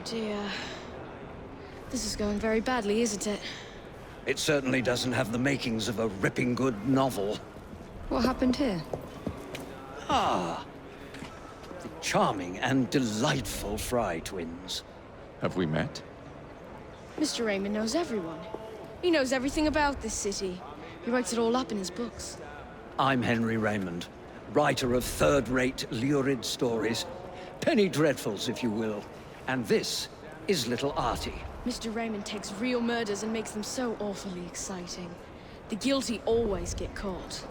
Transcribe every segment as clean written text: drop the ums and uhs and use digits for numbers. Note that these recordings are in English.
dear. This is going very badly, isn't it? It certainly doesn't have the makings of a ripping good novel. What happened here? Ah, the charming and delightful Fry twins. Have we met? Mr. Raymond knows everyone. He knows everything about this city. He writes it all up in his books. I'm Henry Raymond, writer of third-rate, lurid stories. Penny dreadfuls, if you will. And this is little Artie. Mr. Raymond takes real murders and makes them so awfully exciting. The guilty always get caught.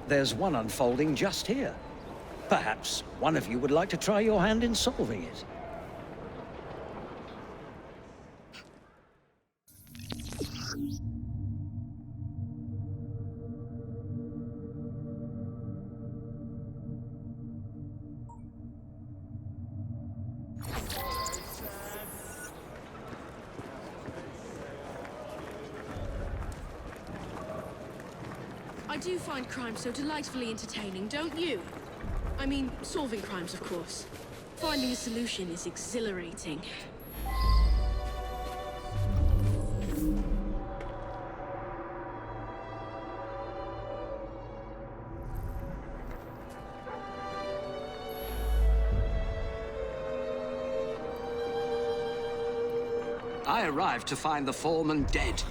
There's one unfolding just here. Perhaps one of you would like to try your hand in solving it. I do find crime so delightfully entertaining, don't you? I mean, solving crimes, of course. Finding a solution is exhilarating. I arrived to find the foreman dead,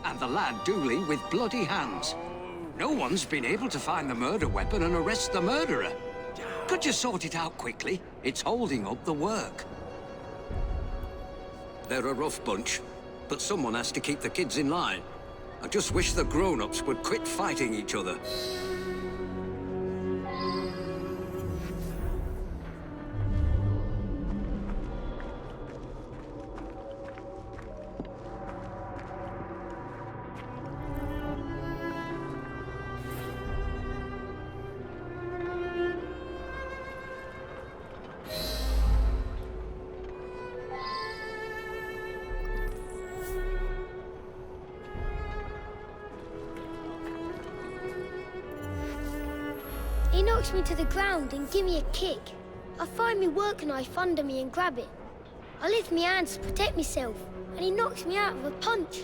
and the lad Dooley with bloody hands. No one's been able to find the murder weapon and arrest the murderer. Could you sort it out quickly? It's holding up the work. They're a rough bunch, but someone has to keep the kids in line. I just wish the grown-ups would quit fighting each other. He knocks me to the ground and give me a kick. I find me work knife under me and grab it. I lift my hands to protect myself, and he knocks me out with a punch.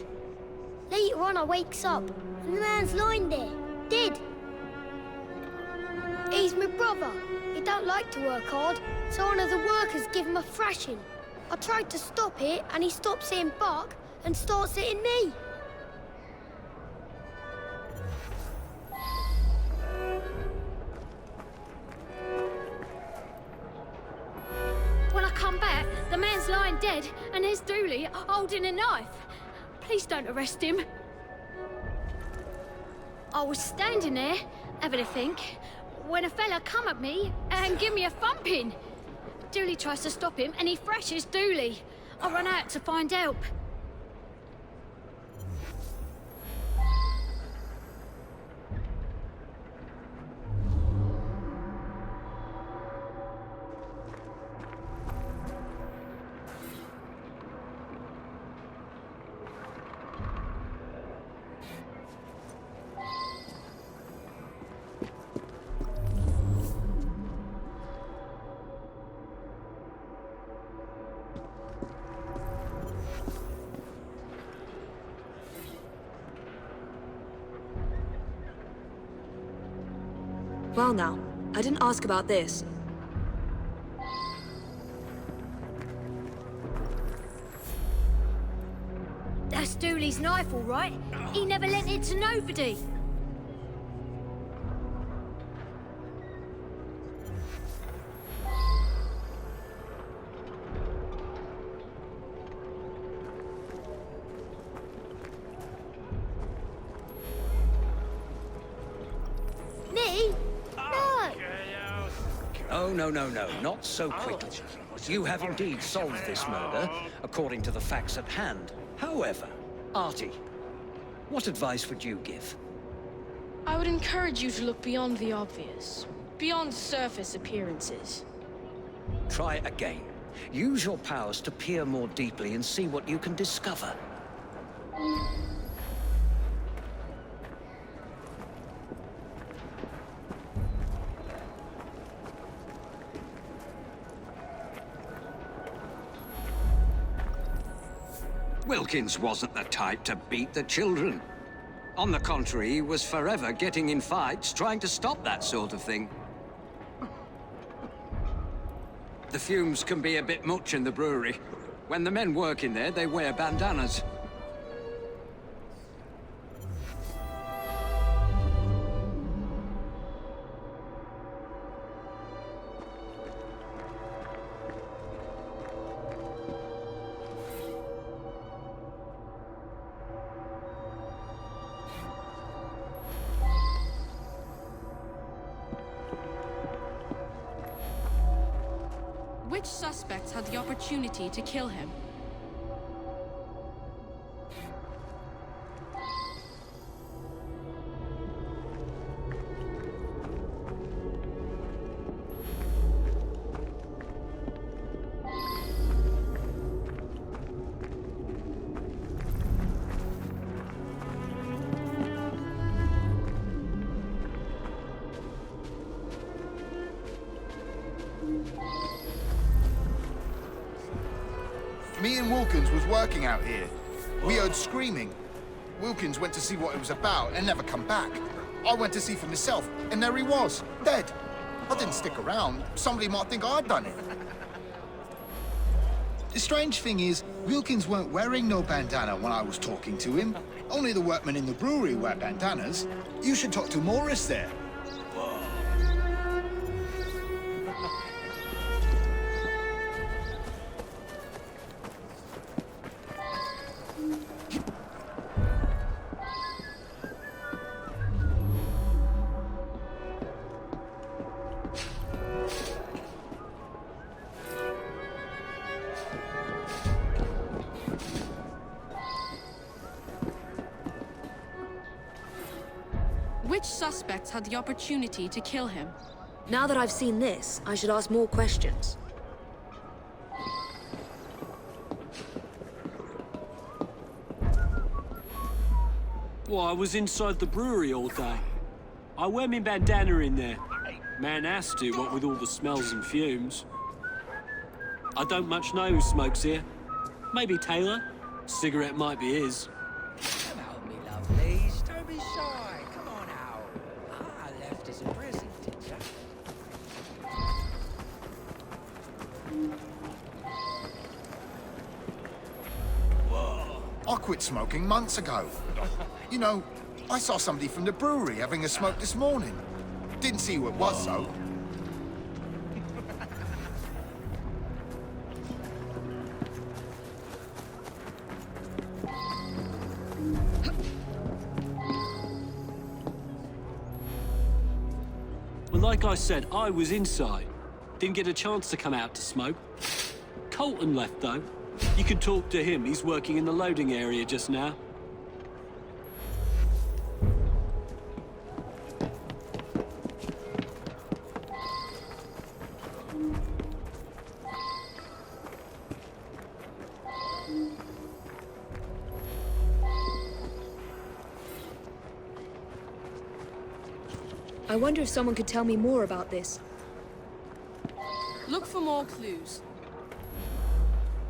Later on, I wakes up, and the man's lying there, dead. He's my brother. He don't like to work hard, so one of the workers give him a thrashing. I tried to stop it, and he stops saying bark and starts hitting me. When I come back, the man's lying dead, and there's Dooley holding a knife. Please don't arrest him. I was standing there, having a think, when a fella come at me and give me a thumping. Dooley tries to stop him, and he thrashes Dooley. I run out to find help. Well now, I didn't ask about this. That's Dooley's knife, all right. He never lent it to nobody. Me? No! Oh, no, not so quickly. You have indeed solved this murder, according to the facts at hand. However, Artie, what advice would you give? I would encourage you to look beyond the obvious, beyond surface appearances. Try again. Use your powers to peer more deeply and see what you can discover. Wilkins wasn't the type to beat the children. On the contrary, he was forever getting in fights, trying to stop that sort of thing. The fumes can be a bit much in the brewery. When the men work in there, they wear bandanas. Which suspects had the opportunity to kill him? Me and Wilkins was working out here. We heard screaming. Wilkins went to see what it was about and never come back. I went to see for myself, and there he was, dead. I didn't stick around. Somebody might think I'd done it. The strange thing is, Wilkins weren't wearing no bandana when I was talking to him. Only the workmen in the brewery wear bandanas. You should talk to Morris there. Which suspects had the opportunity to kill him? Now that I've seen this, I should ask more questions. Well, I was inside the brewery all day. I wear me bandana in there. Man has to, what with all the smells and fumes. I don't much know who smokes here. Maybe Taylor? Cigarette might be his. Come out, me lovelies. Don't be shy. Come on out. I left as a present, didn't ya? I quit smoking months ago. You know, I saw somebody from the brewery having a smoke this morning. Didn't see who it was, though. Well, like I said, I was inside. Didn't get a chance to come out to smoke. Colton left, though. You could talk to him. He's working in the loading area just now. I wonder if someone could tell me more about this. Look for more clues.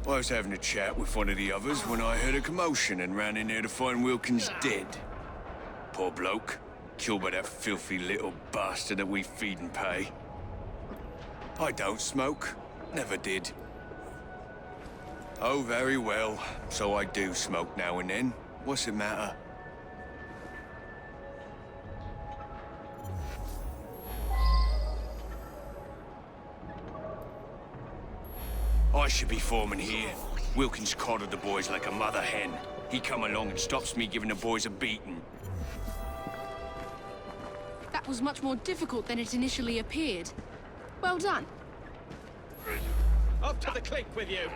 I was having a chat with one of the others when I heard a commotion and ran in there to find Wilkins dead. Poor bloke, killed by that filthy little bastard that we feed and pay. I don't smoke, never did. Oh, very well, so I do smoke now and then. What's it matter? I should be foreman here. Wilkins coddled the boys like a mother hen. He come along and stops me giving the boys a beating. That was much more difficult than it initially appeared. Well done. Up to the clink with you!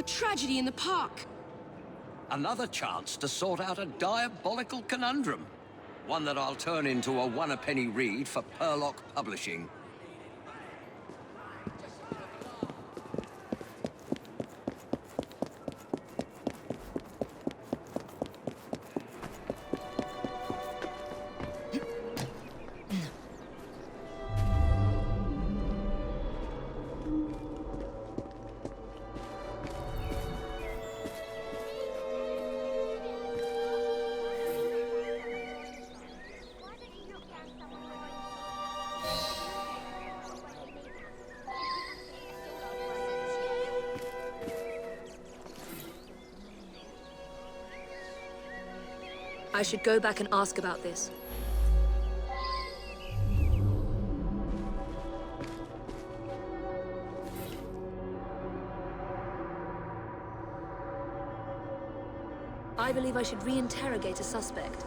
tragedy in the park. Another chance to sort out a diabolical conundrum. One that I'll turn into a one-a-penny read for Purlock Publishing. I should go back and ask about this. I believe I should re-interrogate a suspect.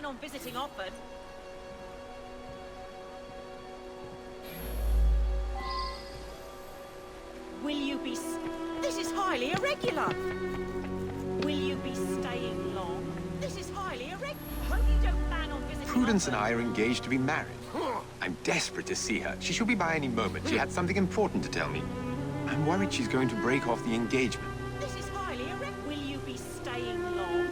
On visiting often. Will you be... This is highly irregular. Will you be staying long? This is highly irregular. Hope you don't plan on visiting Prudence often. and I are engaged to be married. I'm desperate to see her. She should be by any moment. She had something important to tell me. I'm worried she's going to break off the engagement. This is highly irregular. Will you be staying long?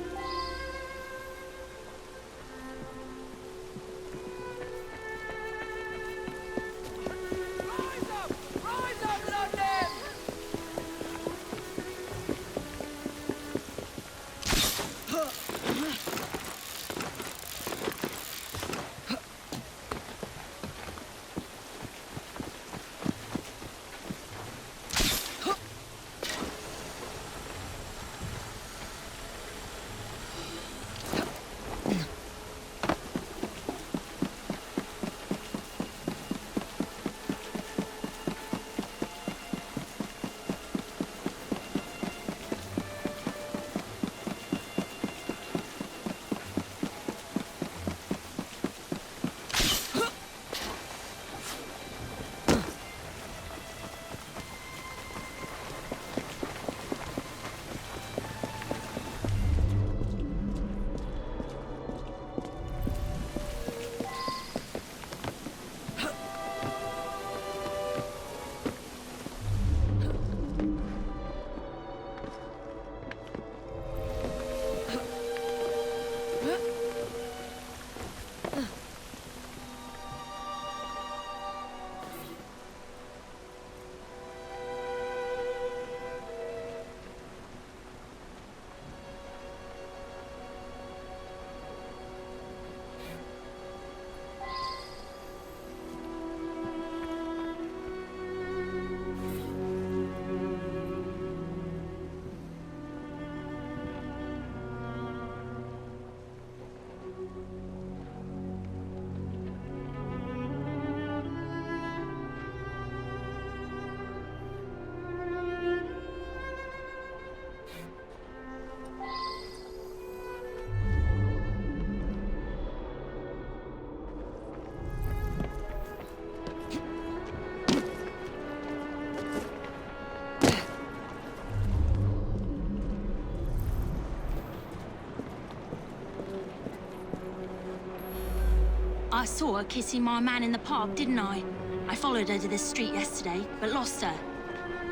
I saw her kissing my man in the park, didn't I? I followed her to this street yesterday, but lost her.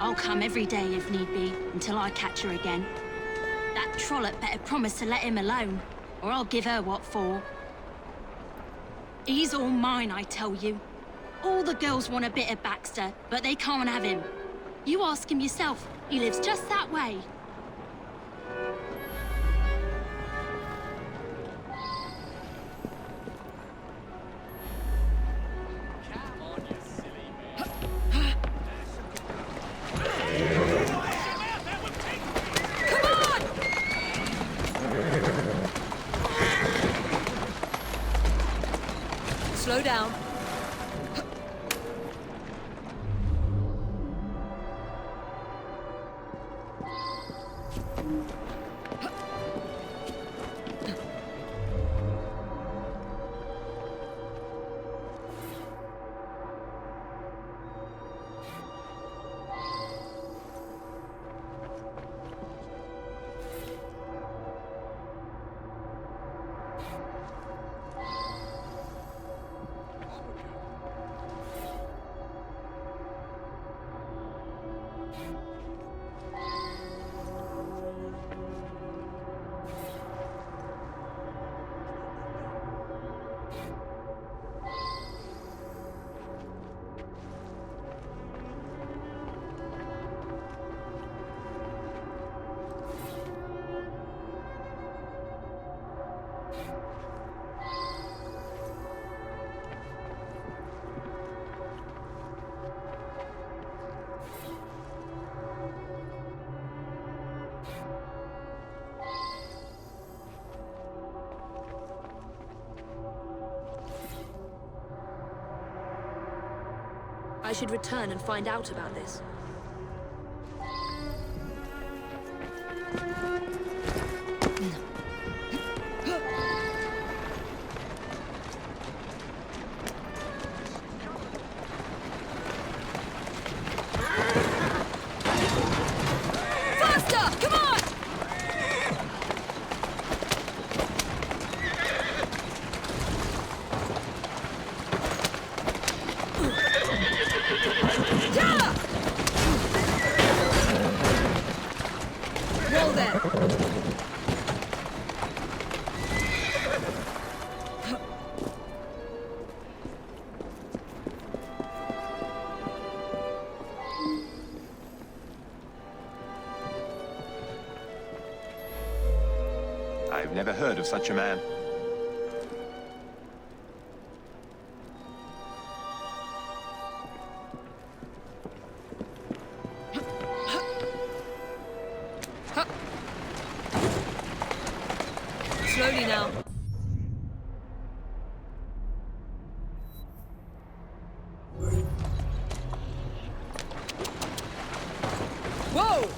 I'll come every day if need be, until I catch her again. That trollop better promise to let him alone, or I'll give her what for. He's all mine, I tell you. All the girls want a bit of Baxter, but they can't have him. You ask him yourself. He lives just that way. Slow down. I should return and find out about this. Faster! Come on! Roll there. I've never heard of such a man. Slowly now. Whoa!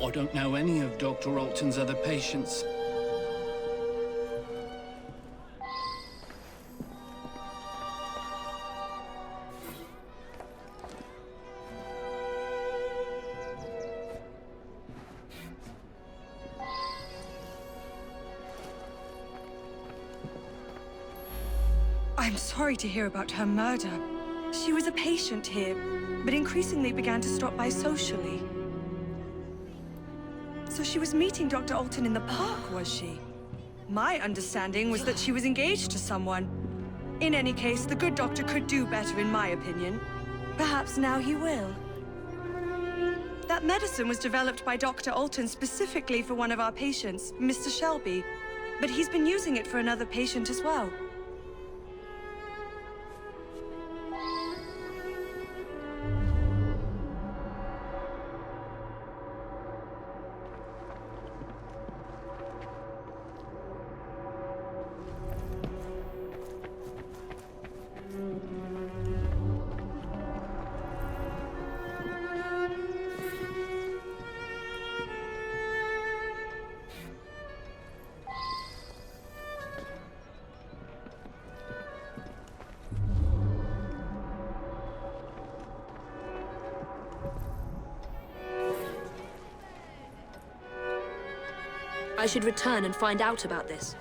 I don't know any of Dr. Alton's other patients. I'm sorry to hear about her murder. She was a patient here, but increasingly began to stop by socially. So she was meeting Dr. Alton in the park, was she? My understanding was that she was engaged to someone. In any case, the good doctor could do better, in my opinion. Perhaps now he will. That medicine was developed by Dr. Alton specifically for one of our patients, Mr. Shelby. But he's been using it for another patient as well. I should return and find out about this.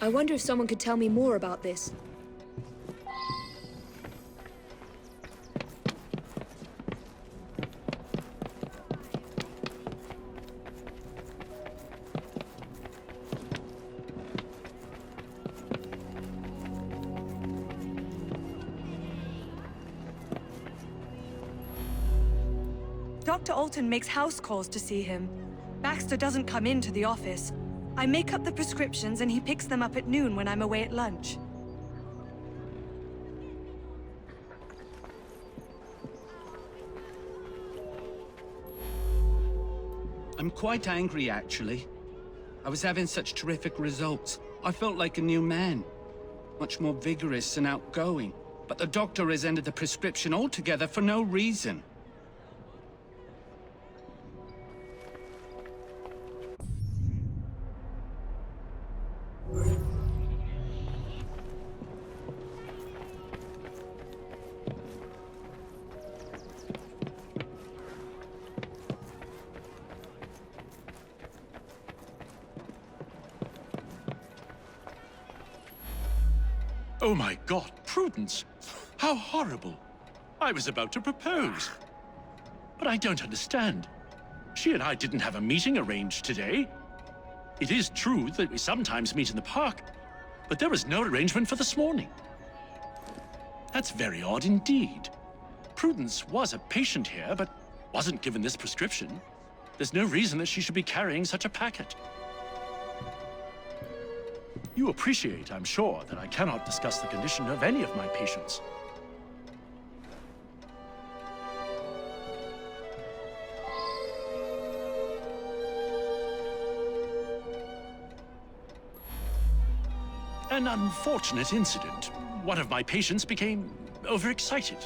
I wonder if someone could tell me more about this. Dr. Alton makes house calls to see him. Baxter doesn't come into the office. I make up the prescriptions and he picks them up at noon when I'm away at lunch. I'm quite angry, actually. I was having such terrific results. I felt like a new man. Much more vigorous and outgoing. But the doctor has ended the prescription altogether for no reason. Oh my God, Prudence! How horrible! I was about to propose. But I don't understand. She and I didn't have a meeting arranged today. It is true that we sometimes meet in the park, but there was no arrangement for this morning. That's very odd indeed. Prudence was a patient here, but wasn't given this prescription. There's no reason that she should be carrying such a packet. You appreciate, I'm sure, that I cannot discuss the condition of any of my patients. An unfortunate incident. One of my patients became overexcited.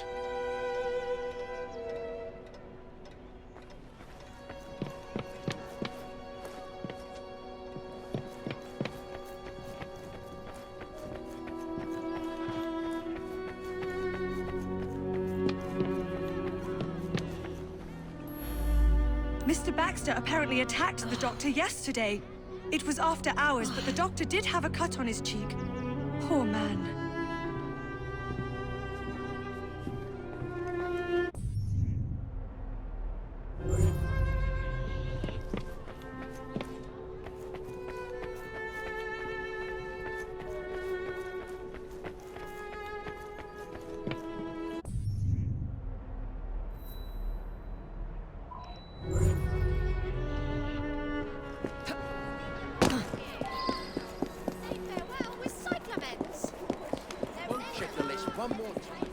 Mr. Baxter apparently attacked the doctor yesterday. It was after hours, but the doctor did have a cut on his cheek. Poor man. One more time.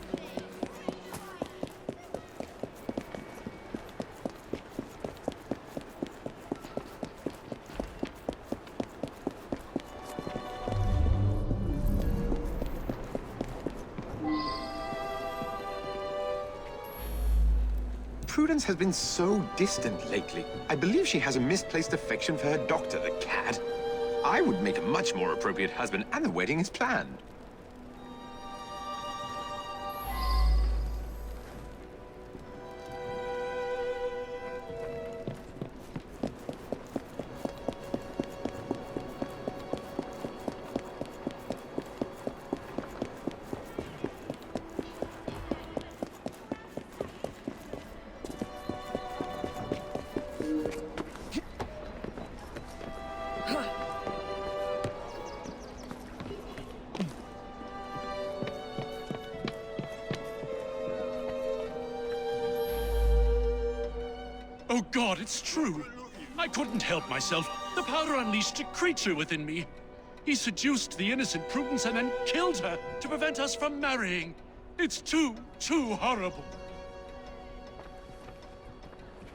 Prudence has been so distant lately. I believe she has a misplaced affection for her doctor, the cad. I would make a much more appropriate husband, and the wedding is planned. Oh God, it's true. I couldn't help myself. The powder unleashed a creature within me. He seduced the innocent Prudence and then killed her to prevent us from marrying. It's too horrible.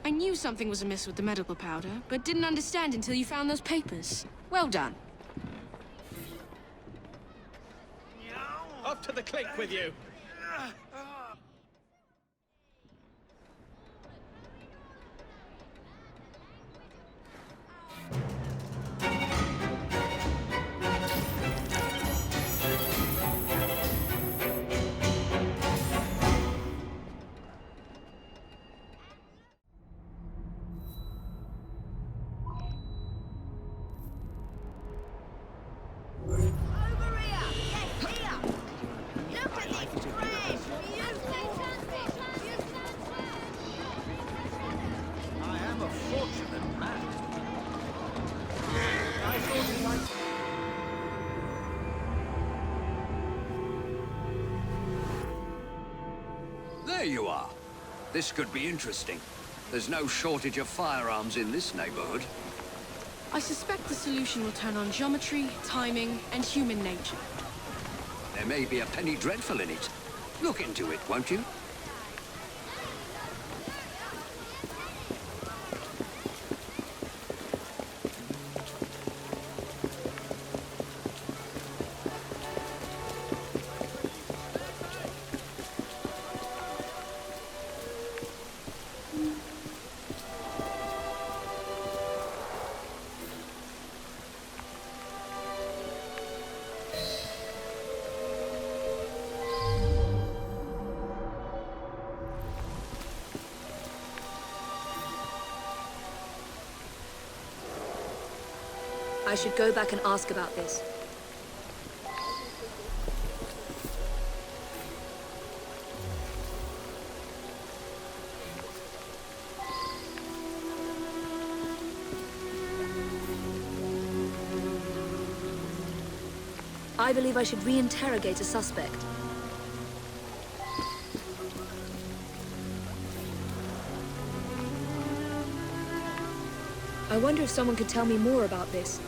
I knew something was amiss with the medical powder, but didn't understand until you found those papers. Well done. Off to the click with you. There you are. This could be interesting. There's no shortage of firearms in this neighborhood. I suspect the solution will turn on geometry, timing, and human nature. There may be a penny dreadful in it. Look into it, won't you? I should go back and ask about this. I believe I should re-interrogate a suspect. I wonder if someone could tell me more about this.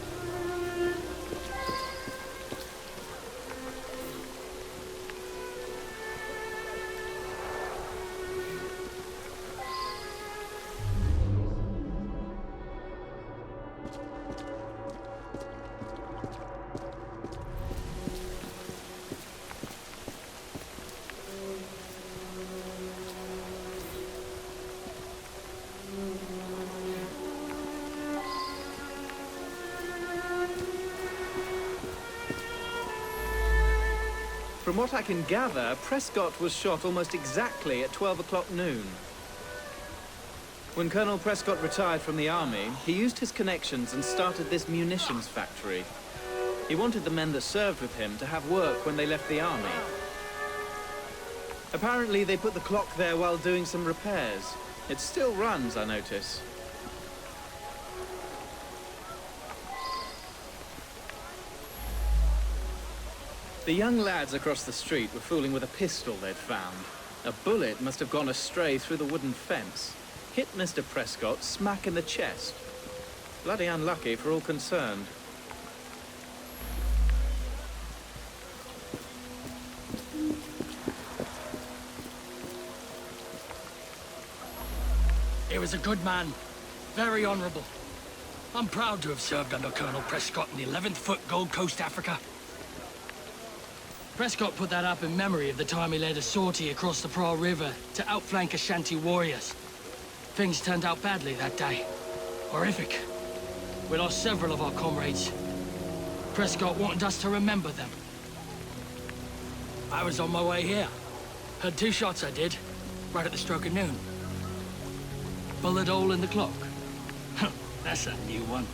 From what I can gather, Prescott was shot almost exactly at 12 o'clock noon. When Colonel Prescott retired from the army, he used his connections and started this munitions factory. He wanted the men that served with him to have work when they left the army. Apparently, they put the clock there while doing some repairs. It still runs, I notice. The young lads across the street were fooling with a pistol they'd found. A bullet must have gone astray through the wooden fence. Hit Mr. Prescott smack in the chest. Bloody unlucky for all concerned. He was a good man. Very honorable. I'm proud to have served under Colonel Prescott in the 11th Foot Gold Coast, Africa. Prescott put that up in memory of the time he led a sortie across the Pra River to outflank Ashanti warriors. Things turned out badly that day. Horrific. We lost several of our comrades. Prescott wanted us to remember them. I was on my way here. Heard 2 shots I did, right at the stroke of noon. Bullet hole in the clock. That's a new one.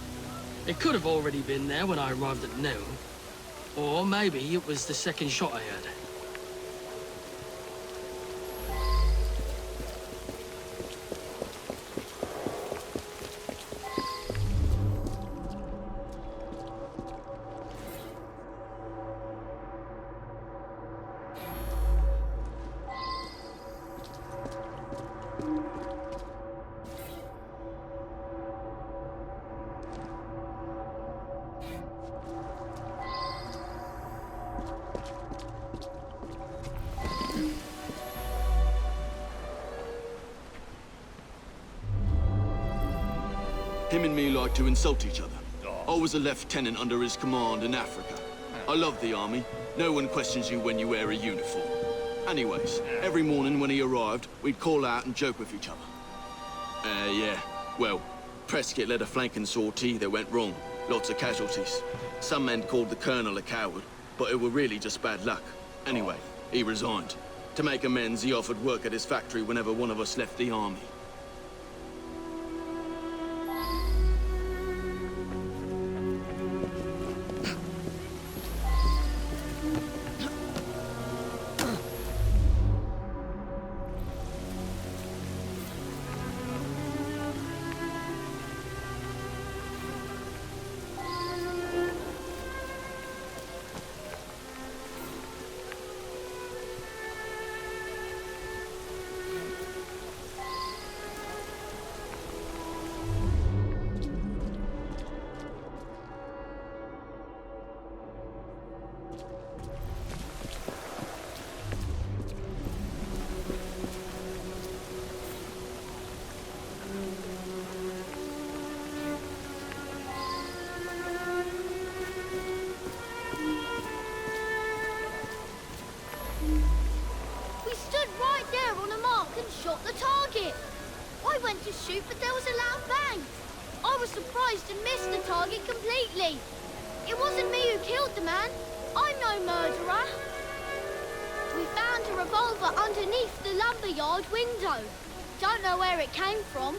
It could have already been there when I arrived at noon. Or maybe it was the second shot I heard. Him and me like to insult each other. I was a lieutenant under his command in Africa. I love the army. No one questions you when you wear a uniform. Anyways, every morning when he arrived, we'd call out and joke with each other. Yeah. Well, Prescott led a flanking sortie that went wrong. Lots of casualties. Some men called the colonel a coward, but it were really just bad luck. Anyway, he resigned. To make amends, he offered work at his factory whenever one of us left the army. Shot the target. I went to shoot, but there was a loud bang. I was surprised and missed the target completely. It wasn't me who killed the man. I'm no murderer. We found a revolver underneath the lumberyard window. Don't know where it came from.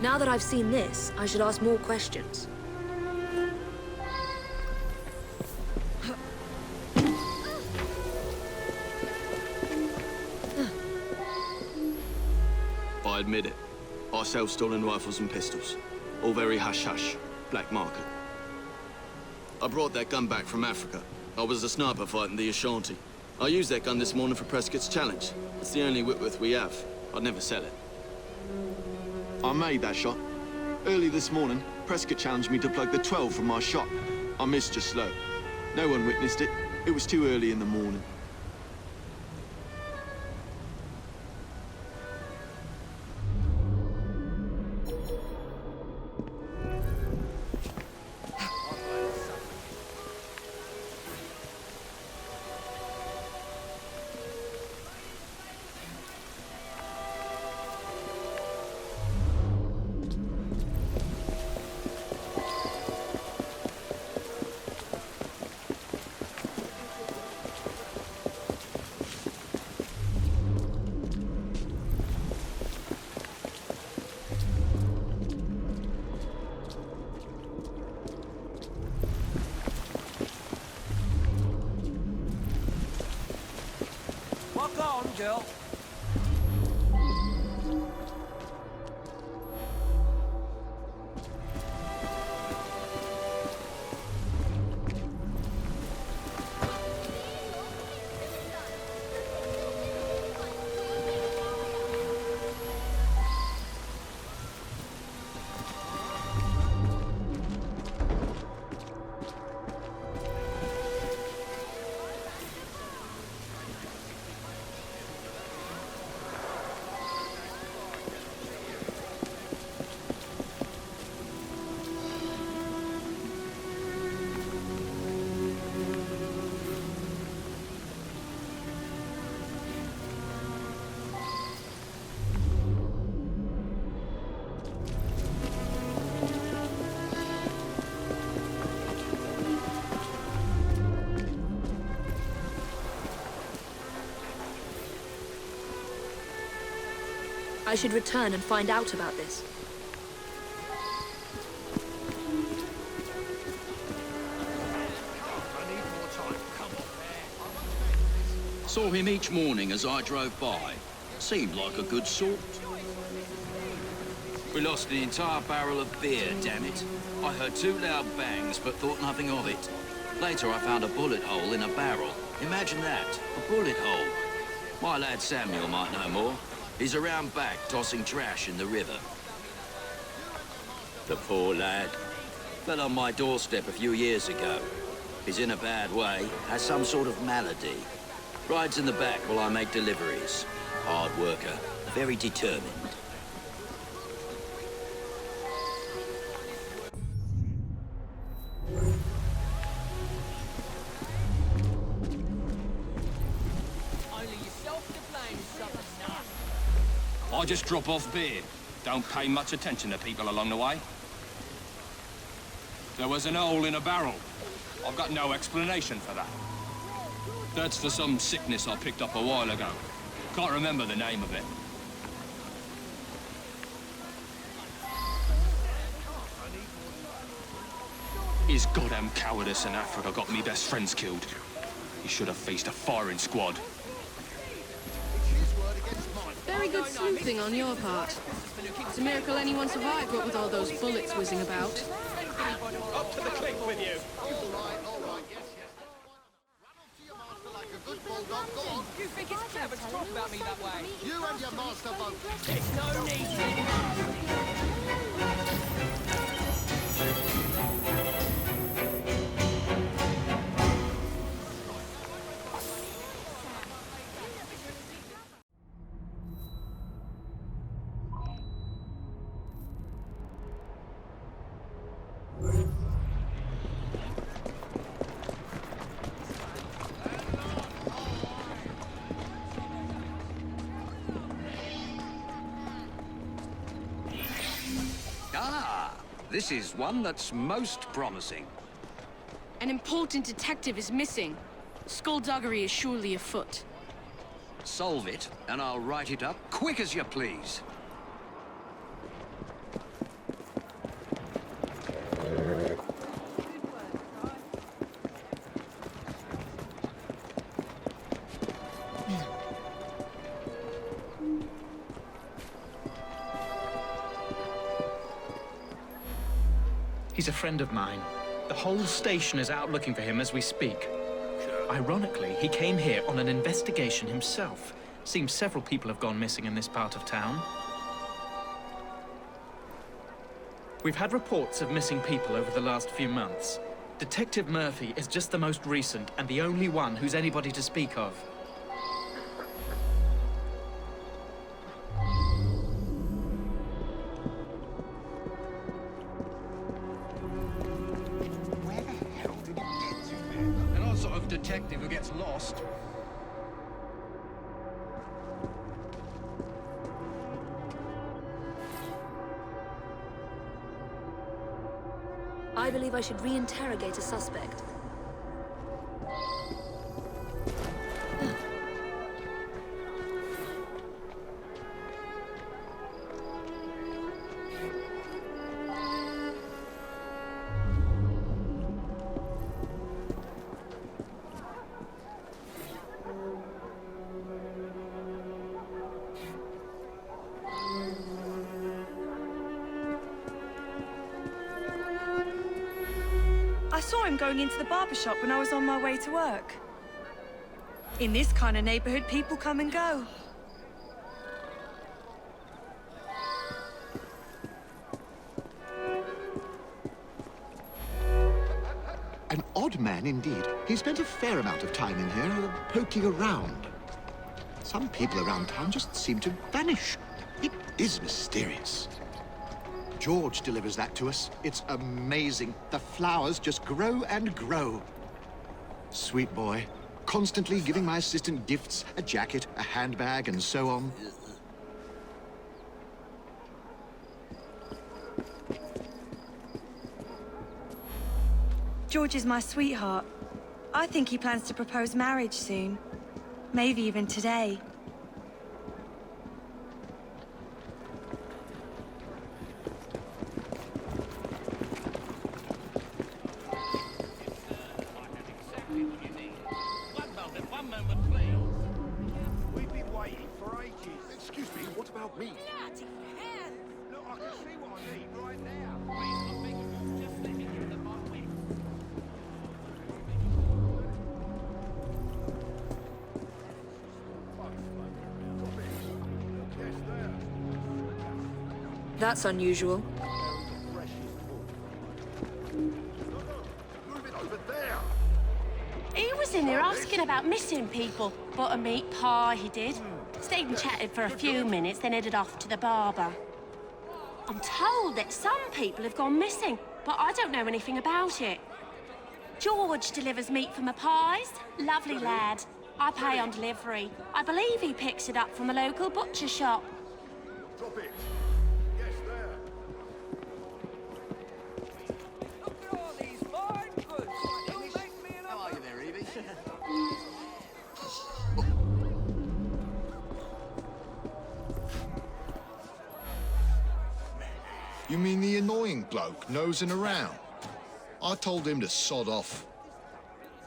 Now that I've seen this, I should ask more questions. I admit it. I sell stolen rifles and pistols. All very hush-hush. Black market. I brought that gun back from Africa. I was a sniper fighting the Ashanti. I used that gun this morning for Prescott's challenge. It's the only Whitworth we have. I'd never sell it. I made that shot. Early this morning, Prescott challenged me to plug the 12 from my shot. I missed just slow. No one witnessed it. It was too early in the morning. Girl. I should return and find out about this. Saw him each morning as I drove by. Seemed like a good sort. We lost the entire barrel of beer, damn it. I heard 2 loud bangs, but thought nothing of it. Later, I found a bullet hole in a barrel. Imagine that, a bullet hole. My lad Samuel might know more. He's around back, tossing trash in the river. The poor lad. Fell on my doorstep a few years ago. He's in a bad way, has some sort of malady. Rides in the back while I make deliveries. Hard worker, very determined. I just drop off beer. Don't pay much attention to people along the way. There was an hole in a barrel. I've got no explanation for that. That's for some sickness I picked up a while ago. Can't remember the name of it. His goddamn cowardice in Africa got me best friends killed. He should have faced a firing squad. Very good sleuthing on your part. It's a miracle anyone survived, what with all those bullets whizzing about. Up to the clink with you. You think it's clever to talk about me that way? You and your master both. There's no need. This is one that's most promising. An important detective is missing. Skullduggery is surely afoot. Solve it, and I'll write it up quick as you please. He's a friend of mine. The whole station is out looking for him as we speak. Ironically, he came here on an investigation himself. Seems several people have gone missing in this part of town. We've had reports of missing people over the last few months. Detective Murphy is just the most recent and the only one who's anybody to speak of. Detective who gets lost. I believe I should re-interrogate a suspect. I saw him going into the barber shop when I was on my way to work. In this kind of neighborhood, people come and go. An odd man indeed. He spent a fair amount of time in here, poking around. Some people around town just seem to vanish. It is mysterious. George delivers that to us. It's amazing. The flowers just grow and grow. Sweet boy. Constantly giving my assistant gifts, a jacket, a handbag, and so on. George is my sweetheart. I think he plans to propose marriage soon. Maybe even today. about me. Bloody hell! Look, I can see what I need right now. Please, I'm begging you, just let me give them my way. That's unusual. Move it over there. He was in there asking about missing people. Bought a meat pie, he did. Stayed and chatted for a few minutes, then headed off to the barber. I'm told that some people have gone missing, but I don't know anything about it. George delivers meat for my pies. Lovely lad. I pay on delivery. I believe he picks it up from a local butcher shop. Drop it. Yes, there. Look at all these fine goods. Don't make me an How are you there, Evie? You mean the annoying bloke nosing around? I told him to sod off.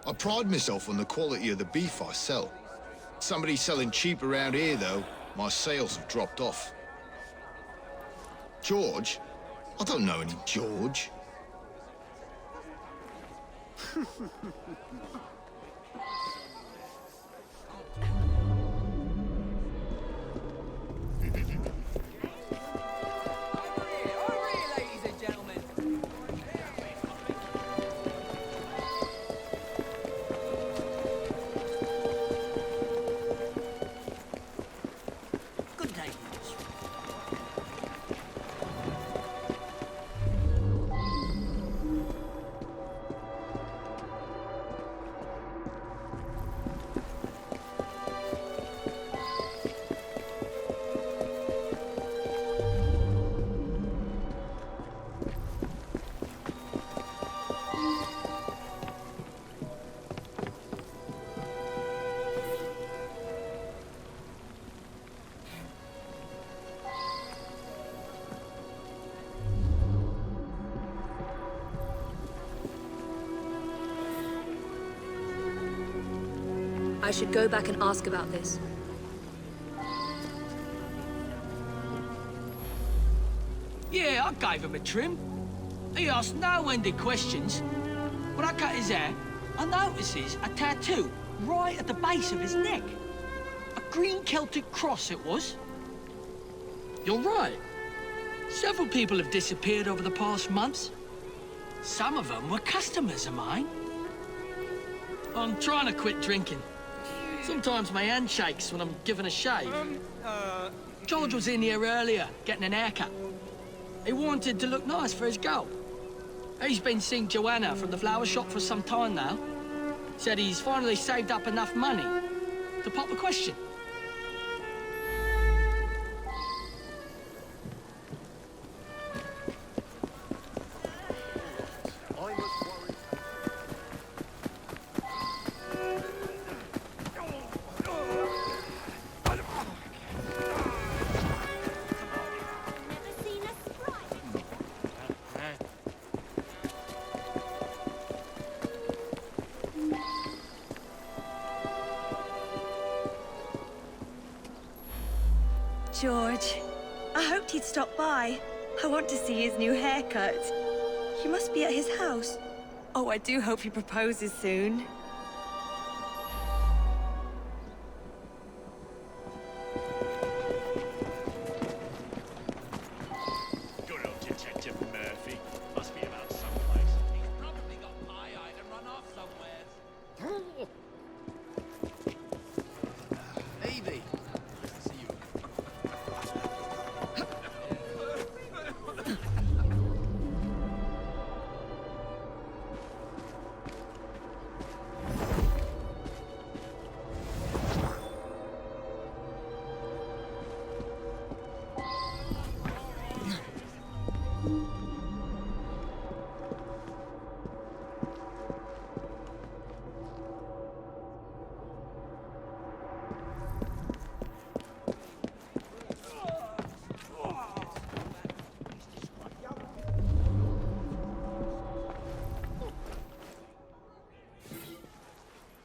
I pride myself on the quality of the beef I sell. Somebody selling cheap around here, though, my sales have dropped off. George? I don't know any George. Over here, ladies and gentlemen. Good day. I should go back and ask about this. Yeah, I gave him a trim. He asked no-ended questions. When I cut his hair, I notices a tattoo right at the base of his neck. A green Celtic cross it was. You're right. Several people have disappeared over the past months. Some of them were customers of mine. I'm trying to quit drinking. Sometimes my hand shakes when I'm given a shave. George was in here earlier, getting an haircut. He wanted to look nice for his girl. He's been seeing Joanna from the flower shop for some time now. Said he's finally saved up enough money to pop a question. George, I hoped he'd stop by. I want to see his new haircut. He must be at his house. Oh, I do hope he proposes soon. Good old Detective Murphy. Must be about someplace. He's probably got pie-eyed and run off somewhere. Evie. Nice to see you.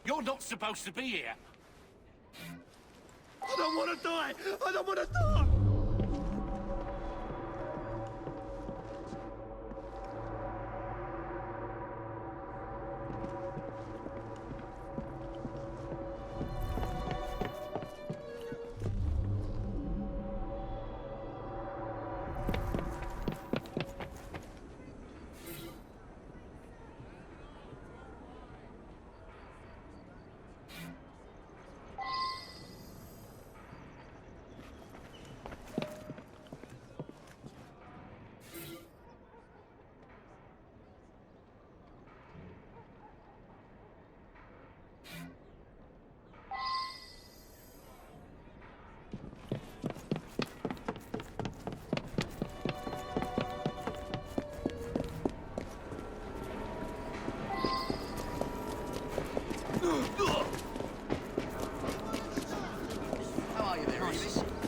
You're not supposed to be here. I don't want to die! I don't want to die! on.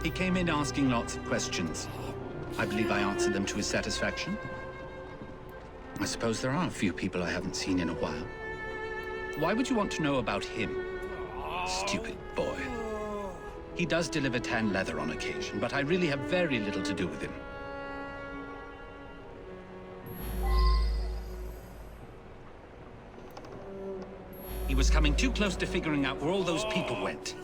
He came in asking lots of questions. I believe I answered them to his satisfaction. I suppose there are a few people I haven't seen in a while. Why would you want to know about him? Stupid boy. He does deliver tan leather on occasion, but I really have very little to do with him. He was coming too close to figuring out where all those people went.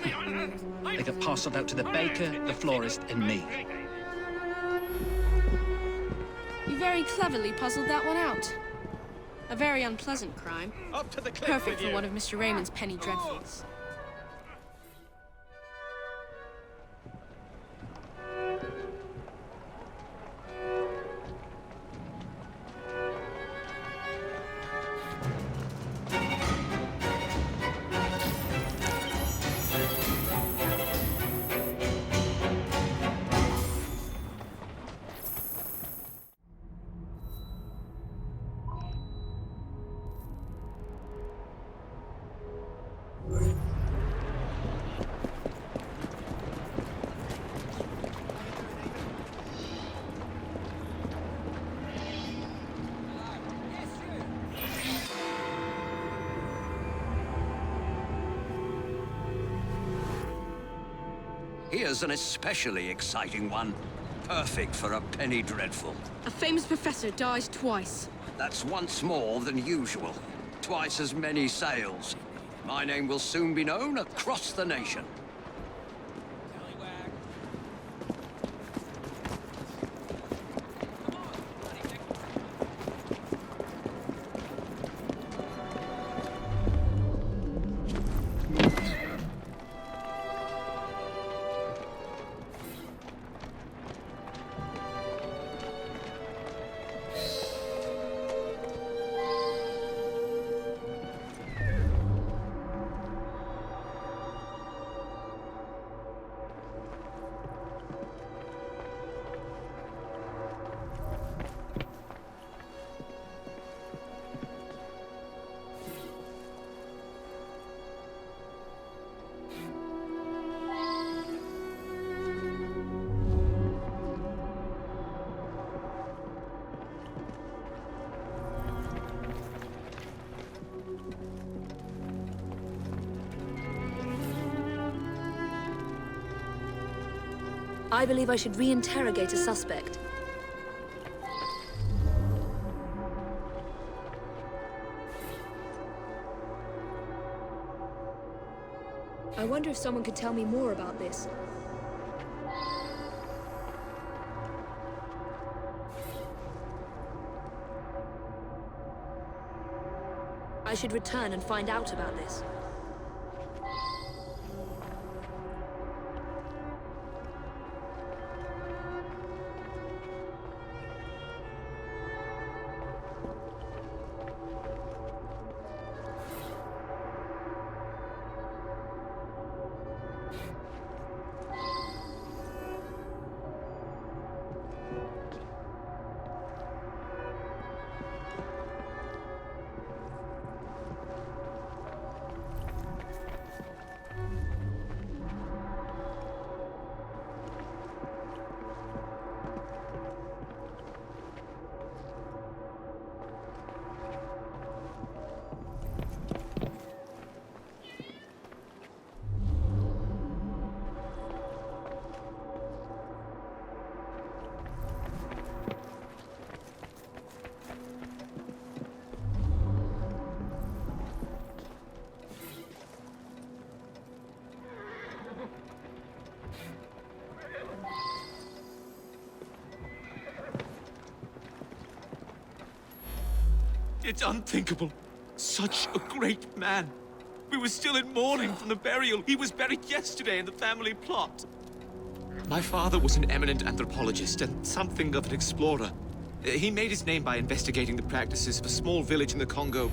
They got parceled out to the baker, the florist, and me. You very cleverly puzzled that one out. A very unpleasant crime. Up to the cliff Perfect with for you. one of Mr. Raymond's penny dreadfuls. Here's an especially exciting one. Perfect for a penny dreadful. A famous professor dies twice. That's once more than usual. Twice as many sales. My name will soon be known across the nation. I believe I should re-interrogate a suspect. I wonder if someone could tell me more about this. I should return and find out about this. It's unthinkable. Such a great man. We were still in mourning from the burial. He was buried yesterday in the family plot. My father was an eminent anthropologist and something of an explorer. He made his name by investigating the practices of a small village in the Congo.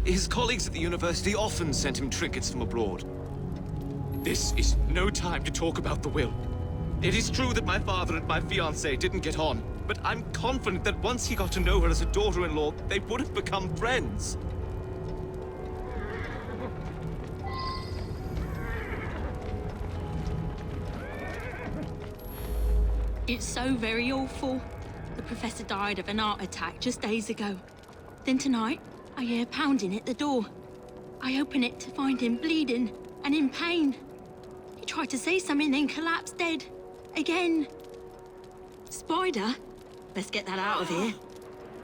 His colleagues at the university often sent him trinkets from abroad. This is no time to talk about the will. It is true that my father and my fiancée didn't get on, but I'm confident that once he got to know her as a daughter-in-law, they would have become friends. It's so very awful. The professor died of an heart attack just days ago. Then tonight, I hear pounding at the door. I open it to find him bleeding and in pain. He tried to say something, then collapsed dead. Again. Spider? Let's get that out of here.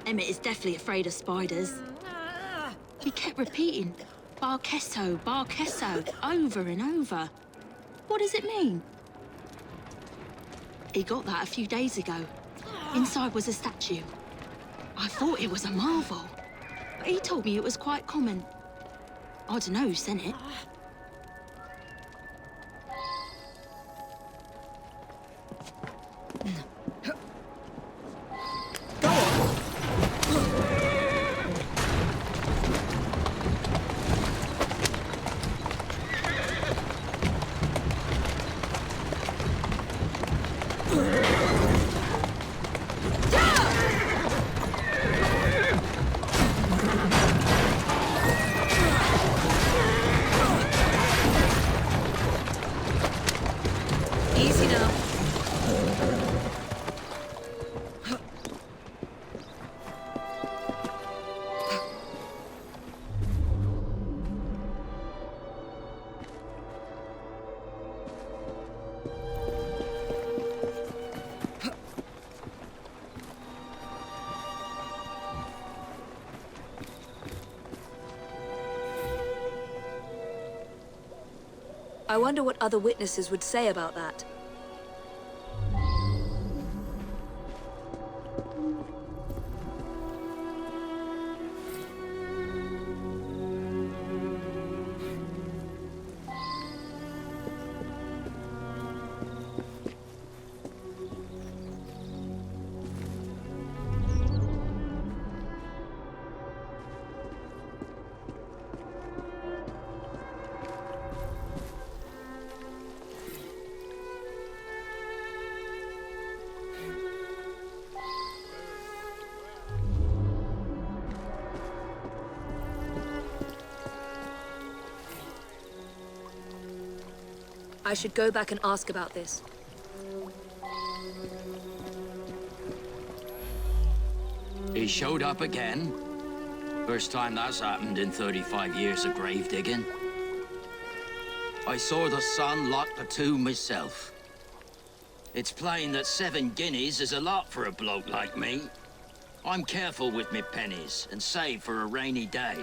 Emmett is definitely afraid of spiders. He kept repeating, Barkesso, Barkesso, over and over. What does it mean? He got that a few days ago. Inside was a statue. I thought it was a marvel, but he told me it was quite common. I don't know who sent it. Easy now. I wonder what other witnesses would say about that. I should go back and ask about this. He showed up again. First time that's happened in 35 years of grave digging. I saw the son lock the tomb myself. It's plain that 7 guineas is a lot for a bloke like me. I'm careful with me pennies and save for a rainy day.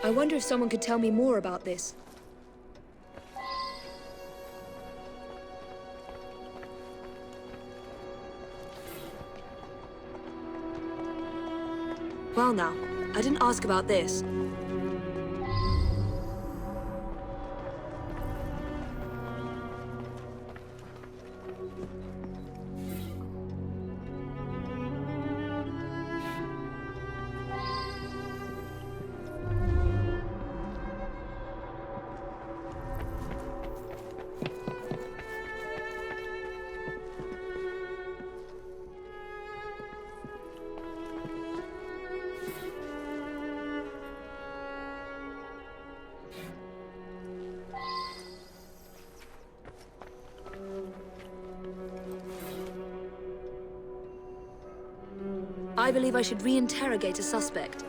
I wonder if someone could tell me more about this. Well now, I didn't ask about this. I believe I should re-interrogate a suspect.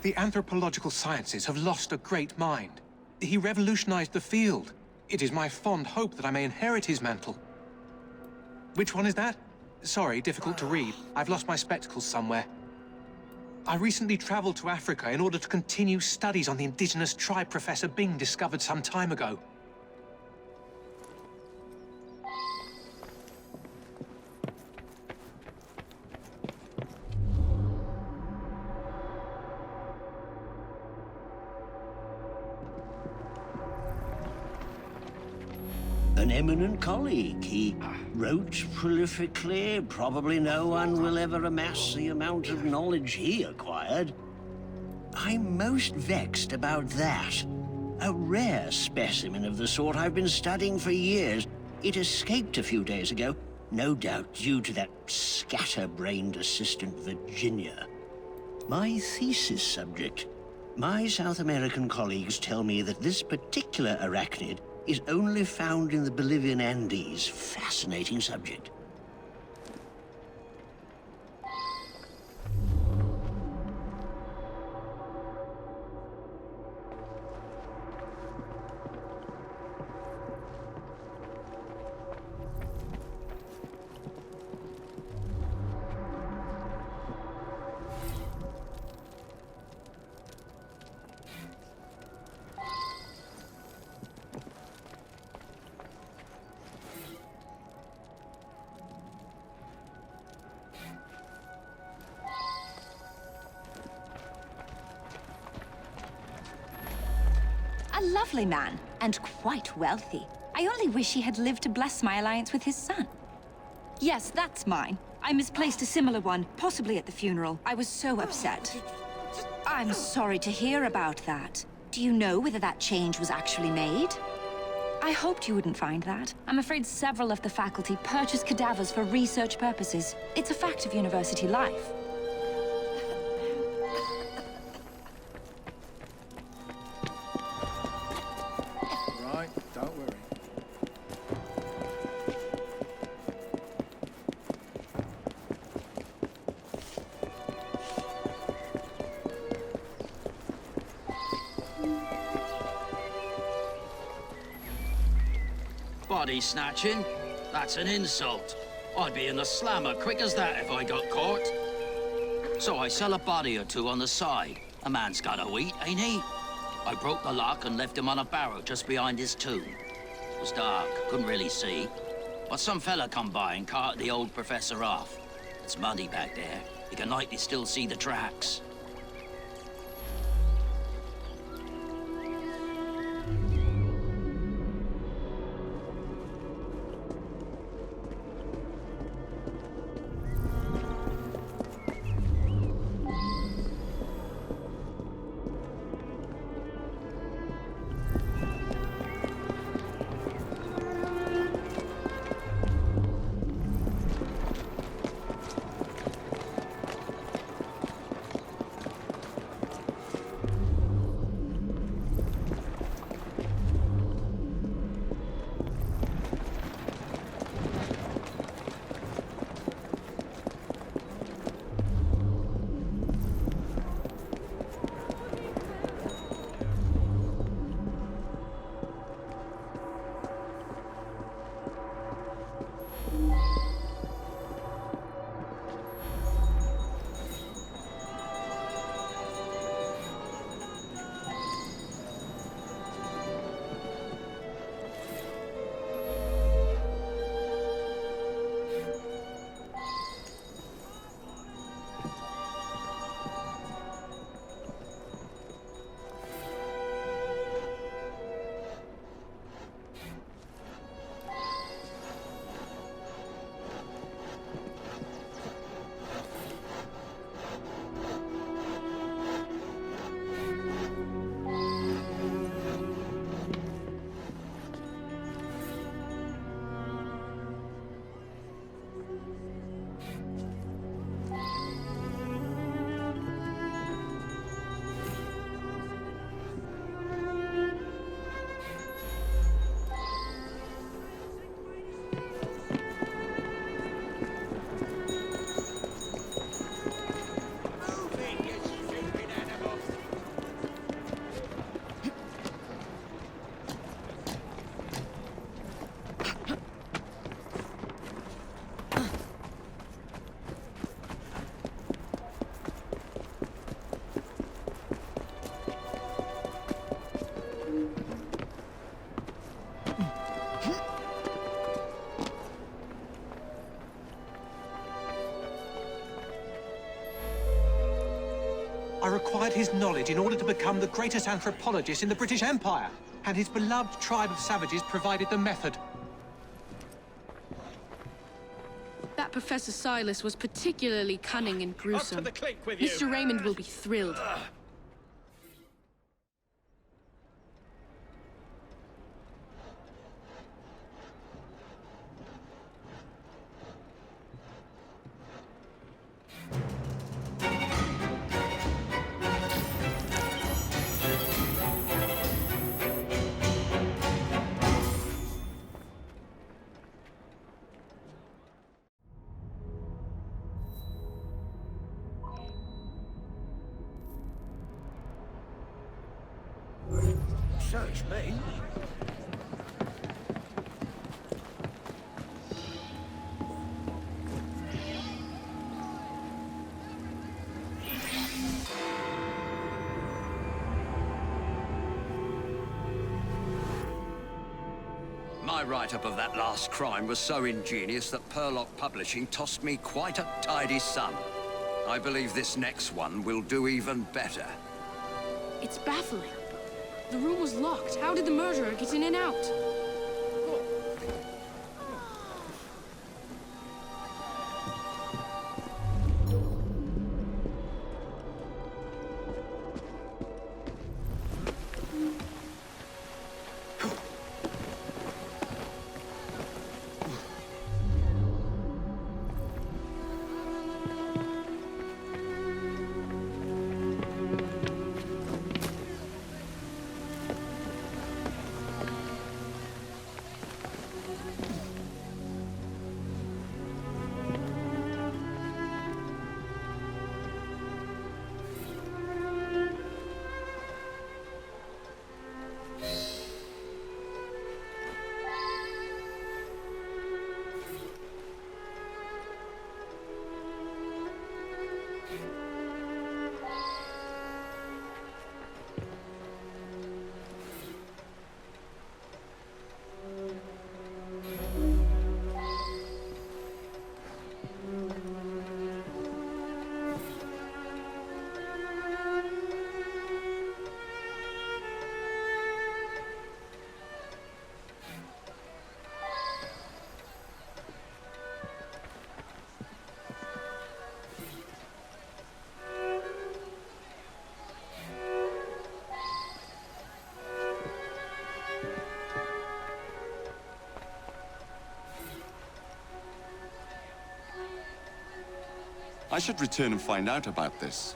The anthropological sciences have lost a great mind. He revolutionized the field. It is my fond hope that I may inherit his mantle. Which one is that? Sorry, difficult to read. I've lost my spectacles somewhere. I recently traveled to Africa in order to continue studies on the indigenous tribe Professor Bing discovered some time ago. An eminent colleague. He wrote prolifically. Probably no one will ever amass the amount of knowledge he acquired. I'm most vexed about that. A rare specimen of the sort I've been studying for years. It escaped a few days ago, no doubt due to that scatterbrained assistant Virginia. My thesis subject. My South American colleagues tell me that this particular arachnid is only found in the Bolivian Andes. Fascinating subject. A lovely man, and quite wealthy. I only wish he had lived to bless my alliance with his son. Yes, that's mine. I misplaced a similar one, possibly at the funeral. I was so upset. I'm sorry to hear about that. Do you know whether that change was actually made? I hoped you wouldn't find that. I'm afraid several of the faculty purchase cadavers for research purposes. It's a fact of university life. Right, don't worry. Body snatching? That's an insult. I'd be in the slammer quick as that if I got caught. So I sell a body or two on the side. A man's gotta eat, ain't he? I broke the lock and left him on a barrow just behind his tomb. It was dark, couldn't really see. But some fella come by and carted the old professor off. It's muddy back there. You can likely still see the tracks. acquired his knowledge in order to become the greatest anthropologist in the British Empire. And his beloved tribe of savages provided the method. That Professor Silas was particularly cunning and gruesome. Up to the clink with you. Mr. Raymond will be thrilled. Search me. My write-up of that last crime was so ingenious that Purlock Publishing tossed me quite a tidy sum. I believe this next one will do even better. It's baffling. The room was locked. How did the murderer get in and out? I should return and find out about this.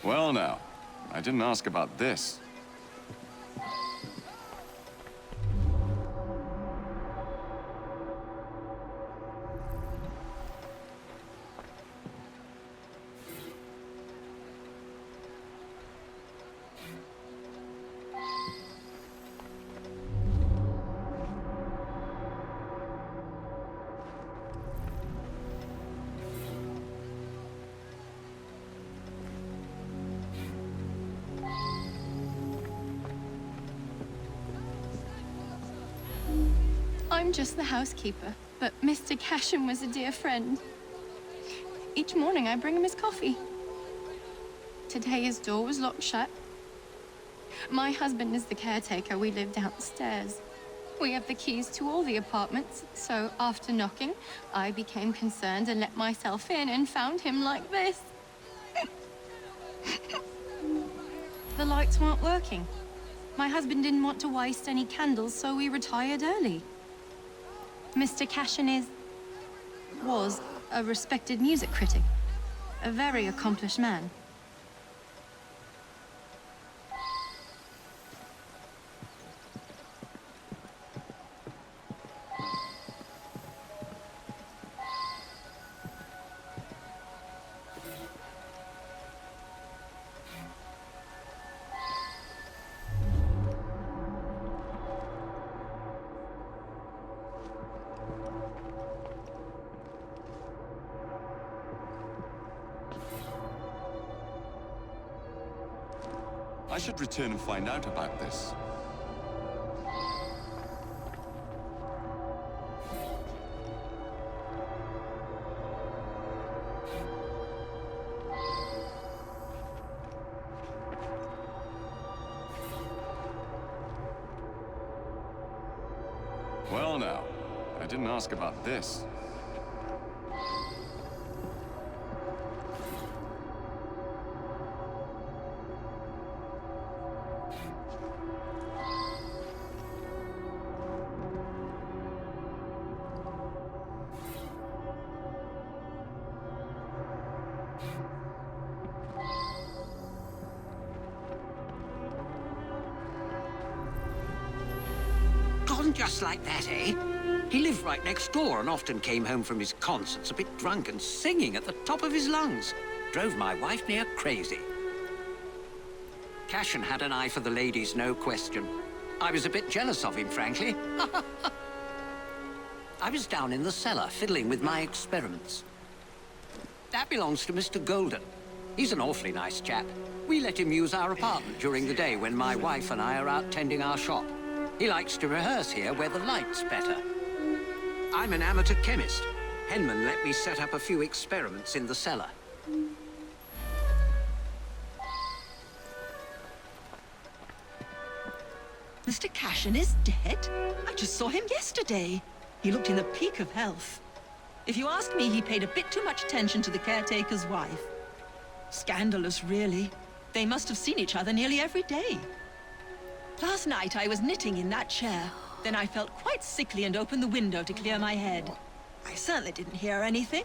Well now, I didn't ask about this. I'm just the housekeeper, but Mr. Casham was a dear friend. Each morning I bring him his coffee. Today his door was locked shut. My husband is the caretaker. We live downstairs. We have the keys to all the apartments, so after knocking, I became concerned and let myself in and found him like this. The lights weren't working. My husband didn't want to waste any candles, so we retired early. Mr. Cashin was a respected music critic, a very accomplished man. I should return and find out about this. Well now, I didn't ask about this. Gone just like that, eh? He lived right next door and often came home from his concerts a bit drunk and singing at the top of his lungs. Drove my wife near crazy. Cashin had an eye for the ladies, no question. I was a bit jealous of him, frankly. I was down in the cellar, fiddling with my experiments. That belongs to Mr. Golden. He's an awfully nice chap. We let him use our apartment during the day when my wife and I are out tending our shop. He likes to rehearse here where the light's better. I'm an amateur chemist. Henman let me set up a few experiments in the cellar. Mr. Cashin is dead? I just saw him yesterday. He looked in the peak of health. If you ask me, he paid a bit too much attention to the caretaker's wife. Scandalous, really. They must have seen each other nearly every day. Last night, I was knitting in that chair. Then I felt quite sickly and opened the window to clear my head. I certainly didn't hear anything.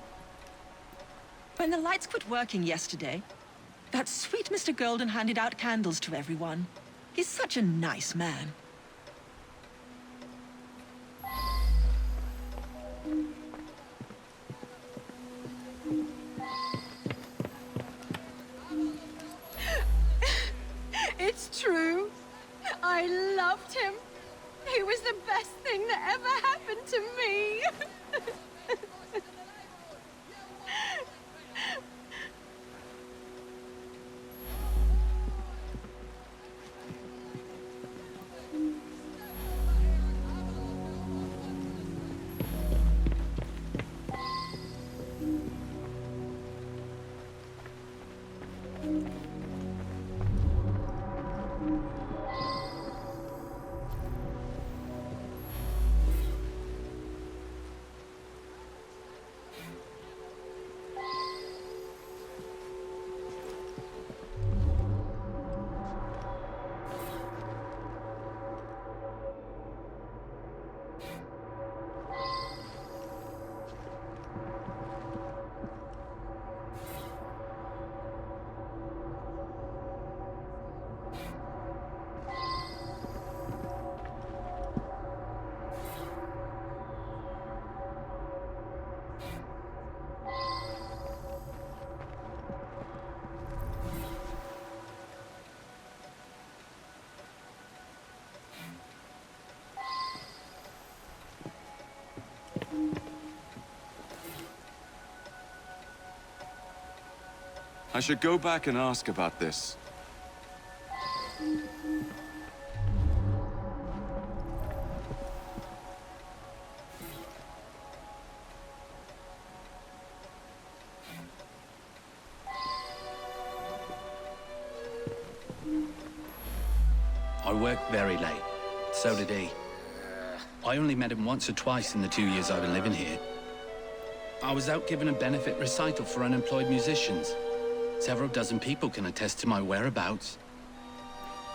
When the lights quit working yesterday, that sweet Mr. Golden handed out candles to everyone. He's such a nice man. It's true. I loved him. He was the best thing that ever happened to me. I should go back and ask about this. I worked very late. So did he. I only met him once or twice in the 2 years I've been living here. I was out giving a benefit recital for unemployed musicians. Several dozen people can attest to my whereabouts.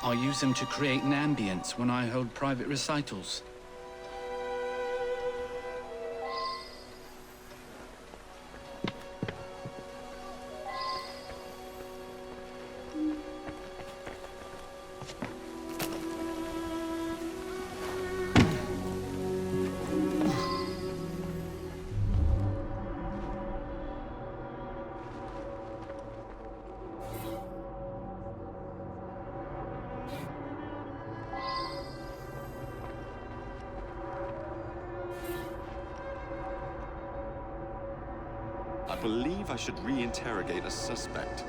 I use them to create an ambience when I hold private recitals. I believe I should re-interrogate a suspect.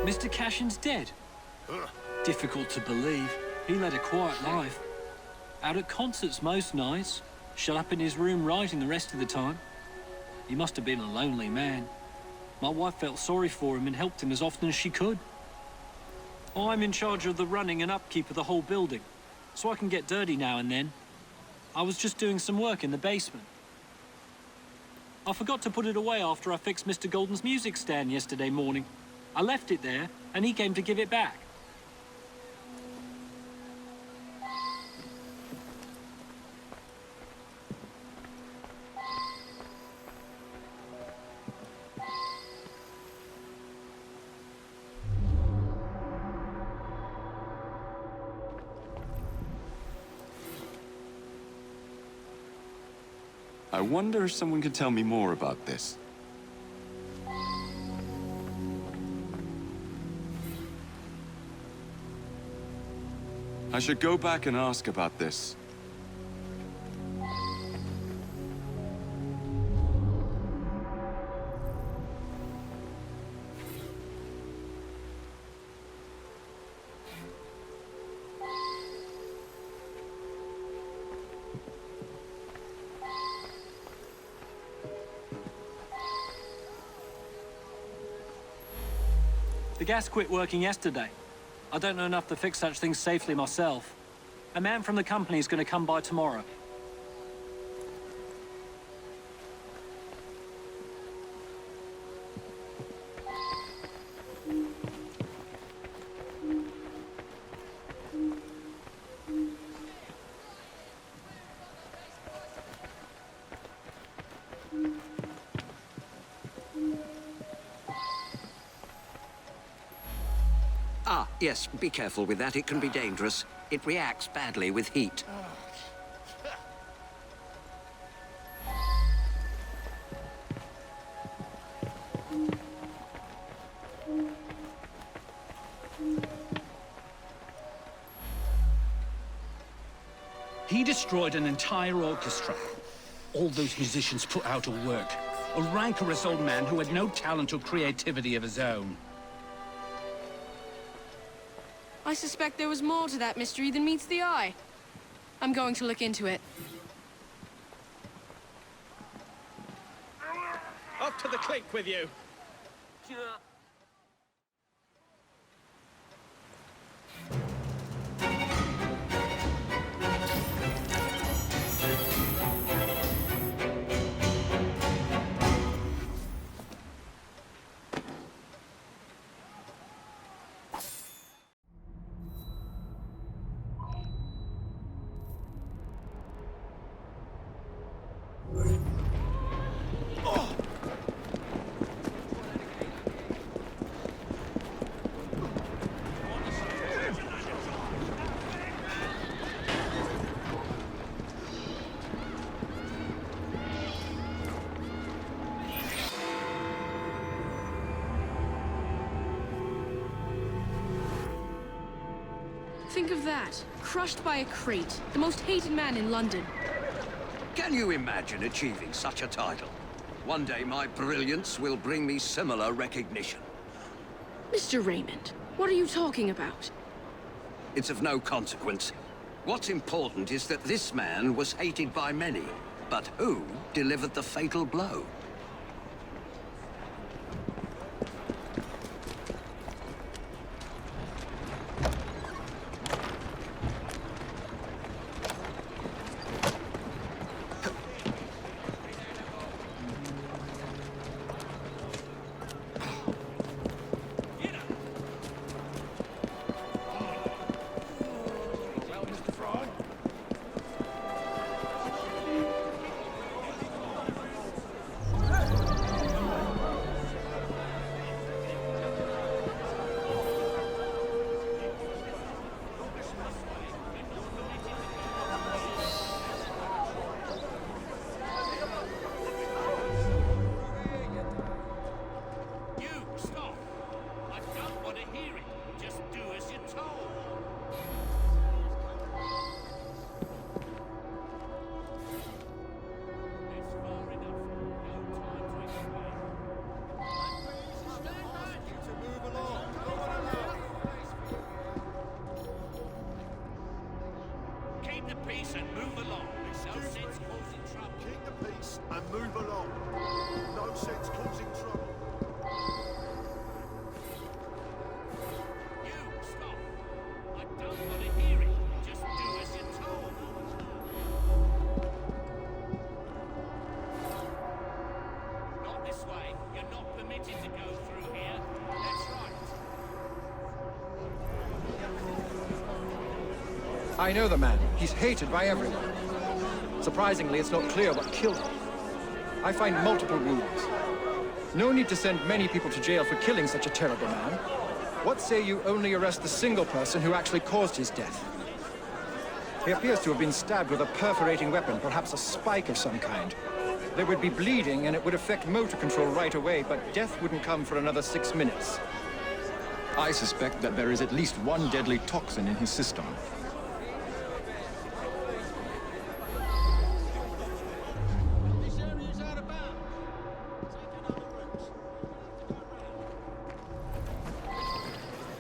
Mr. Cashin's dead. Difficult to believe. He led a quiet life. Out at concerts most nights. Shut up in his room writing the rest of the time. He must have been a lonely man. My wife felt sorry for him and helped him as often as she could. I'm in charge of the running and upkeep of the whole building, so I can get dirty now and then. I was just doing some work in the basement. I forgot to put it away after I fixed Mr. Golden's music stand yesterday morning. I left it there, and he came to give it back. I wonder if someone can tell me more about this. I should go back and ask about this. The gas quit working yesterday. I don't know enough to fix such things safely myself. A man from the company is going to come by tomorrow. Ah, yes, be careful with that. It can be dangerous. It reacts badly with heat. He destroyed an entire orchestra. All those musicians put out of work. A rancorous old man who had no talent or creativity of his own. I suspect there was more to that mystery than meets the eye. I'm going to look into it. Off to the clink with you. Think of that. Crushed by a crate. The most hated man in London. Can you imagine achieving such a title? One day my brilliance will bring me similar recognition. Mr. Raymond, what are you talking about? It's of no consequence. What's important is that this man was hated by many. But who delivered the fatal blow? Move along. No sense causing trouble. You, stop! I don't want to hear it. Just do as you're told. Not this way. You're not permitted to go through here. That's right. I know the man. He's hated by everyone. Surprisingly, it's not clear what killed him. I find multiple wounds. No need to send many people to jail for killing such a terrible man. What say you only arrest the single person who actually caused his death? He appears to have been stabbed with a perforating weapon, perhaps a spike of some kind. There would be bleeding, and it would affect motor control right away, but death wouldn't come for another 6 minutes. I suspect that there is at least one deadly toxin in his system.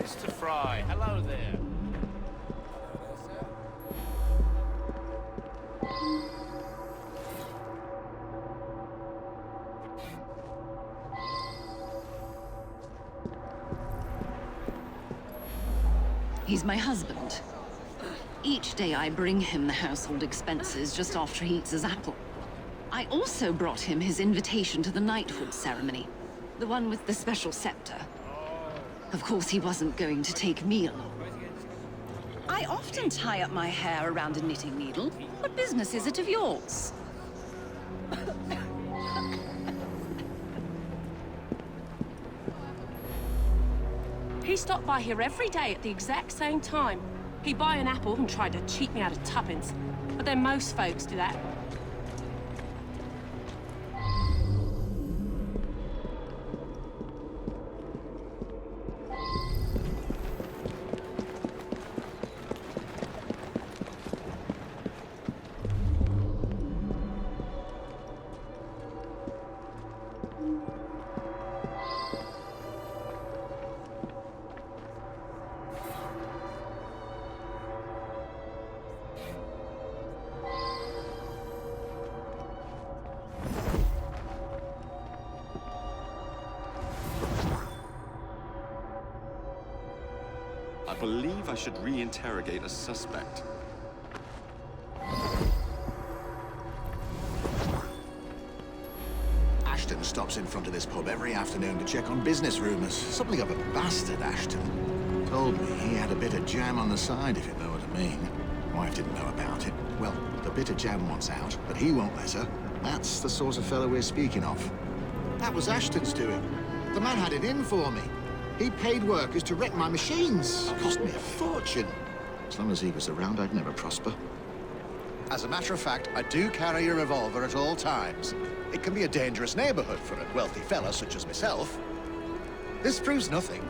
Mr. Fry, hello there. He's my husband. Each day I bring him the household expenses just after he eats his apple. I also brought him his invitation to the knighthood ceremony, the one with the special scepter. Of course, he wasn't going to take me along. I often tie up my hair around a knitting needle. What business is it of yours? He stopped by here every day at the exact same time. He'd buy an apple and try to cheat me out of tuppence. But then most folks do that. I believe I should re-interrogate a suspect. Ashton stops in front of this pub every afternoon to check on business rumors. Something of a bastard, Ashton. Told me he had a bit of jam on the side, if you know what I mean. Wife didn't know about it. Well, the bit of jam wants out, but he won't let her. That's the sort of fellow we're speaking of. That was Ashton's doing. The man had it in for me. He paid workers to wreck my machines. Cost me a fortune. As long as he was around, I'd never prosper. As a matter of fact, I do carry a revolver at all times. It can be a dangerous neighborhood for a wealthy fella such as myself. This proves nothing.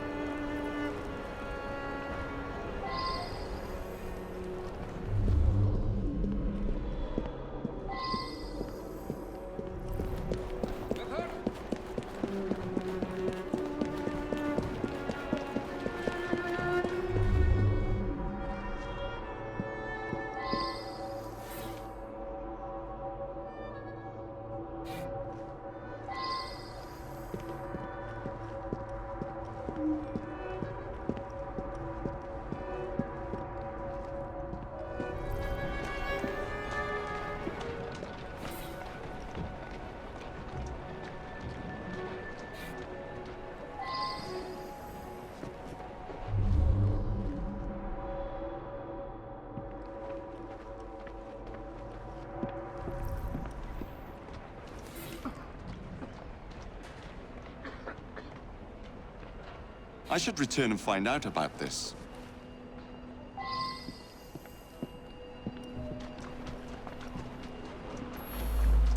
I should return and find out about this.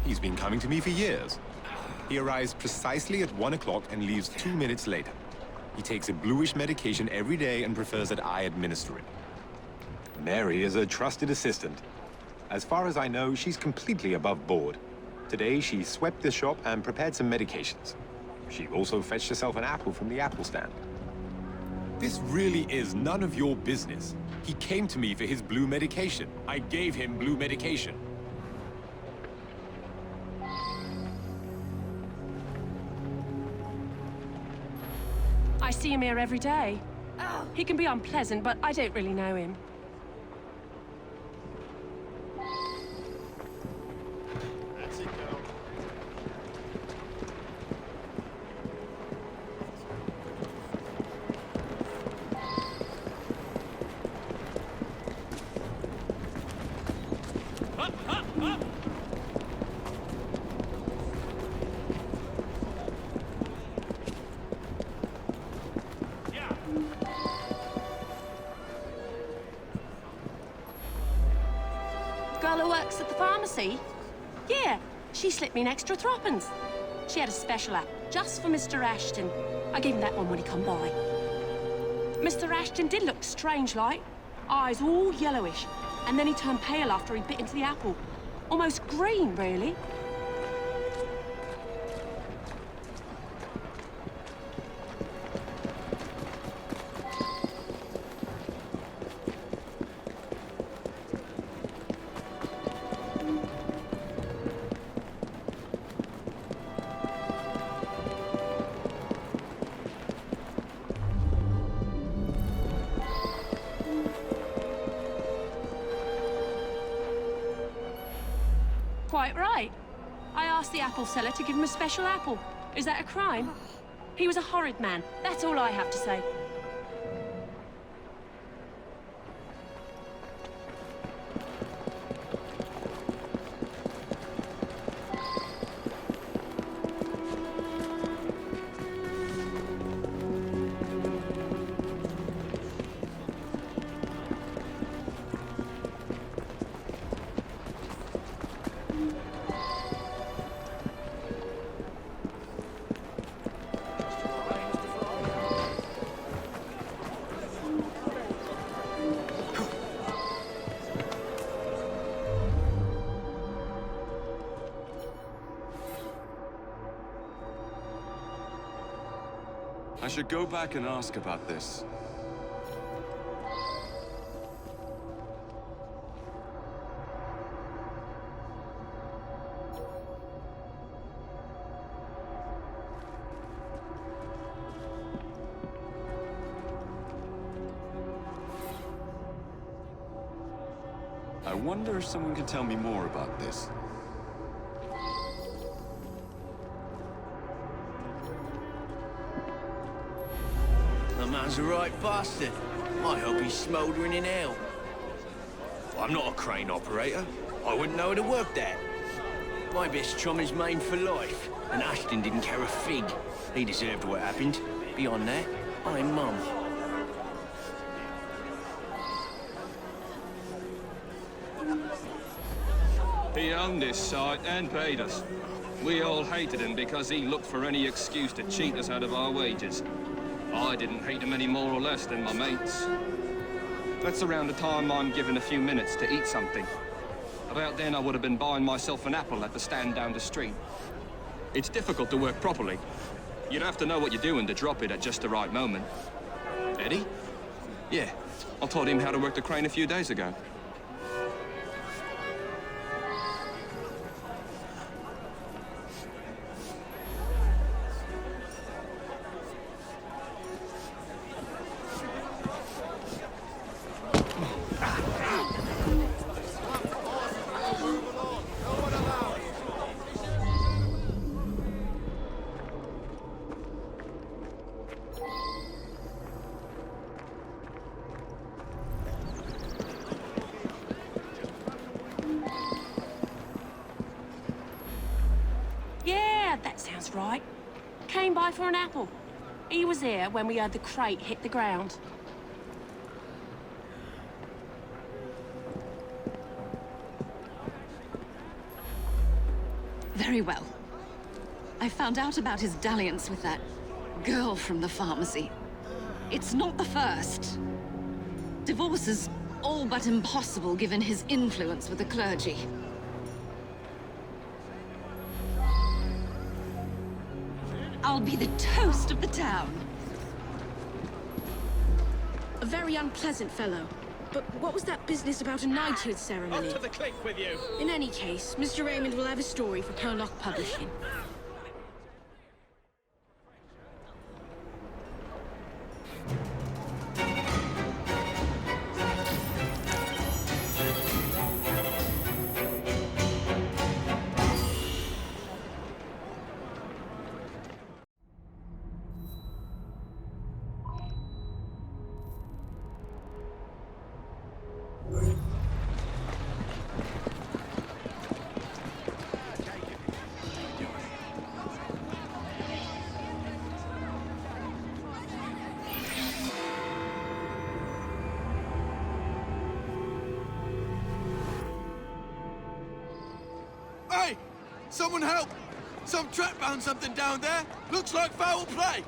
He's been coming to me for years. He arrives precisely at 1 o'clock and leaves 2 minutes later. He takes a bluish medication every day and prefers that I administer it. Mary is a trusted assistant. As far as I know, she's completely above board. Today, she swept the shop and prepared some medications. She also fetched herself an apple from the apple stand. This really is none of your business. He came to me for his blue medication. I gave him blue medication. see him here every day. He can be unpleasant, but I don't really know him. That's it, girl. Up, up, up! Girl who works at the pharmacy? Yeah, she slipped me an extra threepence. She had a special app just for Mr. Ashton. I gave him that one when he come by. Mr. Ashton did look strange-like. Eyes all yellowish. And then he turned pale after he bit into the apple. Almost green, really. Quite right. I asked the apple seller to give him a special apple. Is that a crime? He was a horrid man. That's all I have to say. I should go back and ask about this. I wonder if someone can tell me more about this. The man's a right bastard. I hope he's smouldering in hell. I'm not a crane operator. I wouldn't know how to work that. My best chum is maimed for life, and Ashton didn't care a fig. He deserved what happened. Beyond that, I'm mum. He owned this site and paid us. We all hated him because he looked for any excuse to cheat us out of our wages. I didn't hate him any more or less than my mates. That's around the time I'm given a few minutes to eat something. About then I would have been buying myself an apple at the stand down the street. It's difficult to work properly. You'd have to know what you're doing to drop it at just the right moment. Eddie? Yeah, I taught him how to work the crane a few days ago. That sounds right. Came by for an apple. He was here when we heard the crate hit the ground. Very well. I found out about his dalliance with that girl from the pharmacy. It's not the first. Divorce is all but impossible given his influence with the clergy. I'll be the toast of the town. A very unpleasant fellow. But what was that business about a knighthood ceremony? Up to the click with you! In any case, Mr. Raymond will have a story for Perlock Publishing. Hey! Someone help! Some trap found something down there. Looks like foul play.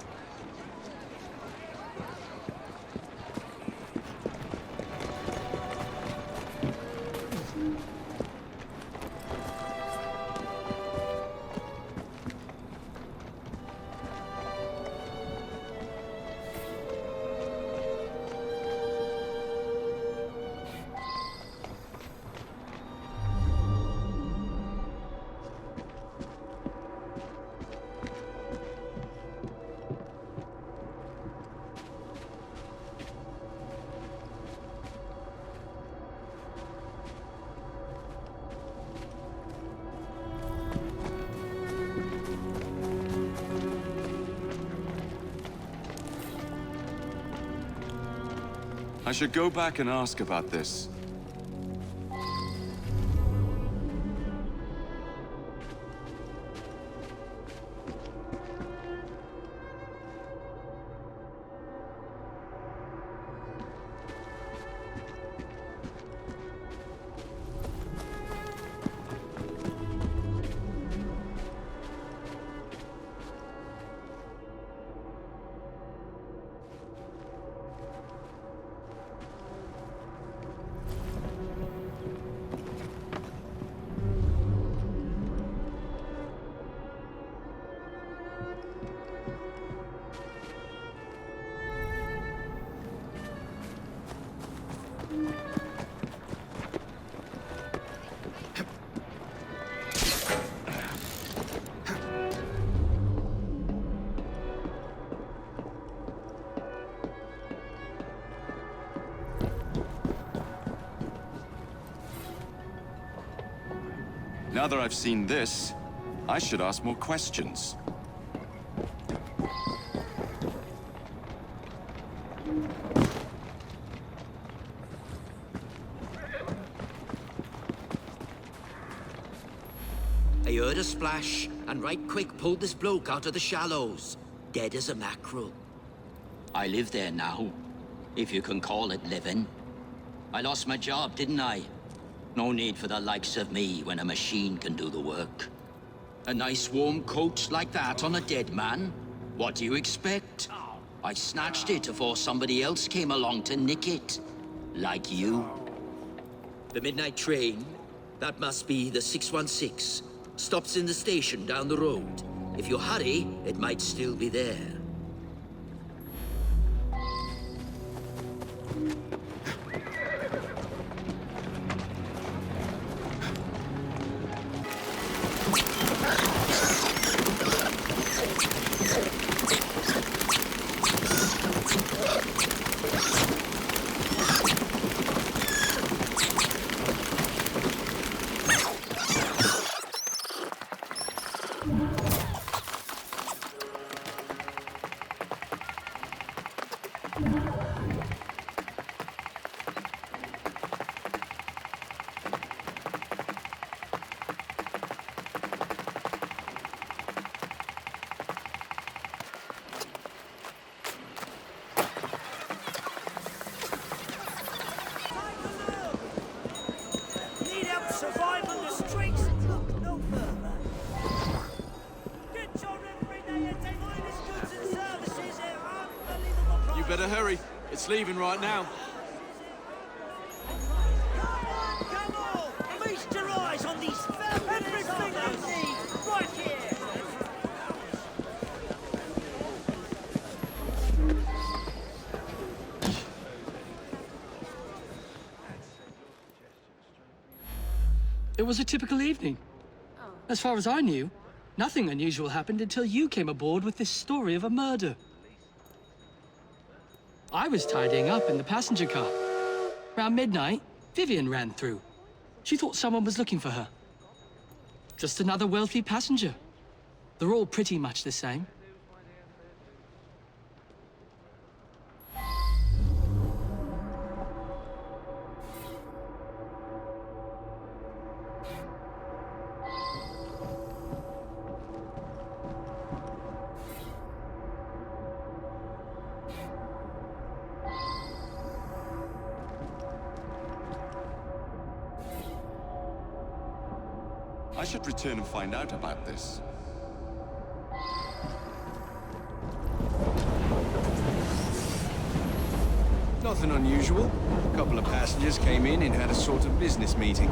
I should go back and ask about this. Now that I've seen this, I should ask more questions. I heard a splash, and right quick pulled this bloke out of the shallows. Dead as a mackerel. I live there now, if you can call it living. I lost my job, didn't I? No need for the likes of me when a machine can do the work. A nice warm coat like that on a dead man? What do you expect? I snatched it before somebody else came along to nick it. Like you. The midnight train? That must be the 616. Stops in the station down the road. If you hurry, it might still be there. Better hurry. It's leaving right now. Come on! Feast your eyes on these everything you need right here! It was a typical evening. As far as I knew, nothing unusual happened until you came aboard with this story of a murder. I was tidying up in the passenger car. Around midnight, Vivian ran through. She thought someone was looking for her. Just another wealthy passenger. They're all pretty much the same. I should return and find out about this. Nothing unusual. A couple of passengers came in and had a sort of business meeting.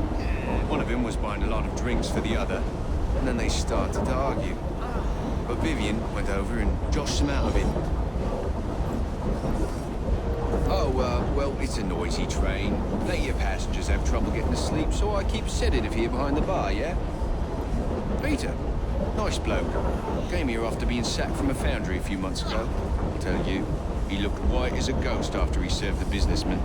One of them was buying a lot of drinks for the other, and then they started to argue. But Vivian went over and joshed them out of it. Oh, well, it's a noisy train. Plenty of passengers have trouble getting to sleep, so I keep a sedative here behind the bar, yeah? Peter, nice bloke. Came here after being sacked from a foundry a few months ago. I'll tell you, he looked white as a ghost after he served the businessman.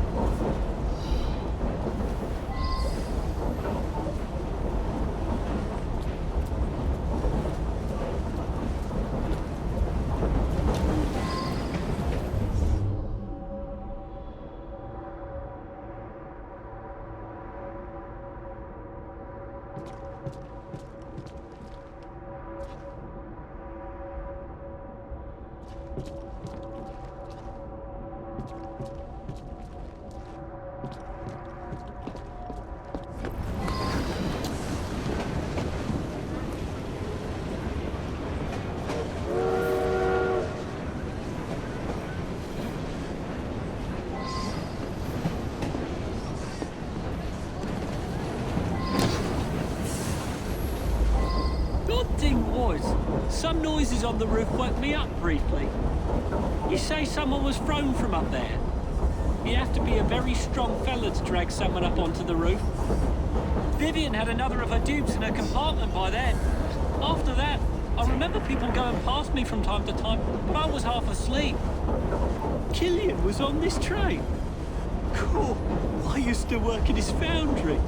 Some noises on the roof woke me up briefly. You say someone was thrown from up there? You'd have to be a very strong fella to drag someone up onto the roof. Vivian had another of her dupes in her compartment by then. After that, I remember people going past me from time to time, but I was half asleep. Killian was on this train. Cool. I used to work in his foundry.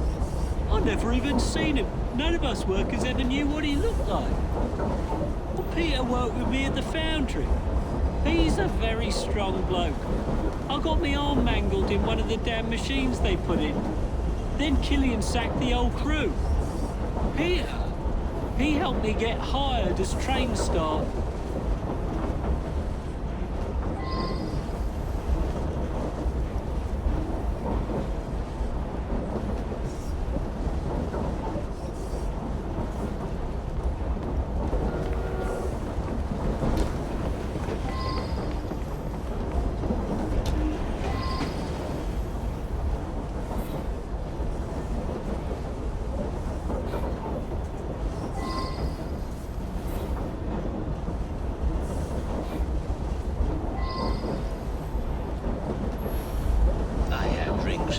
I never even seen him. None of us workers ever knew what he looked like. Well, Peter worked with me at the foundry. He's a very strong bloke. I got my arm mangled in one of the damn machines they put in. Then Killian sacked the whole crew. Peter, he helped me get hired as train staff.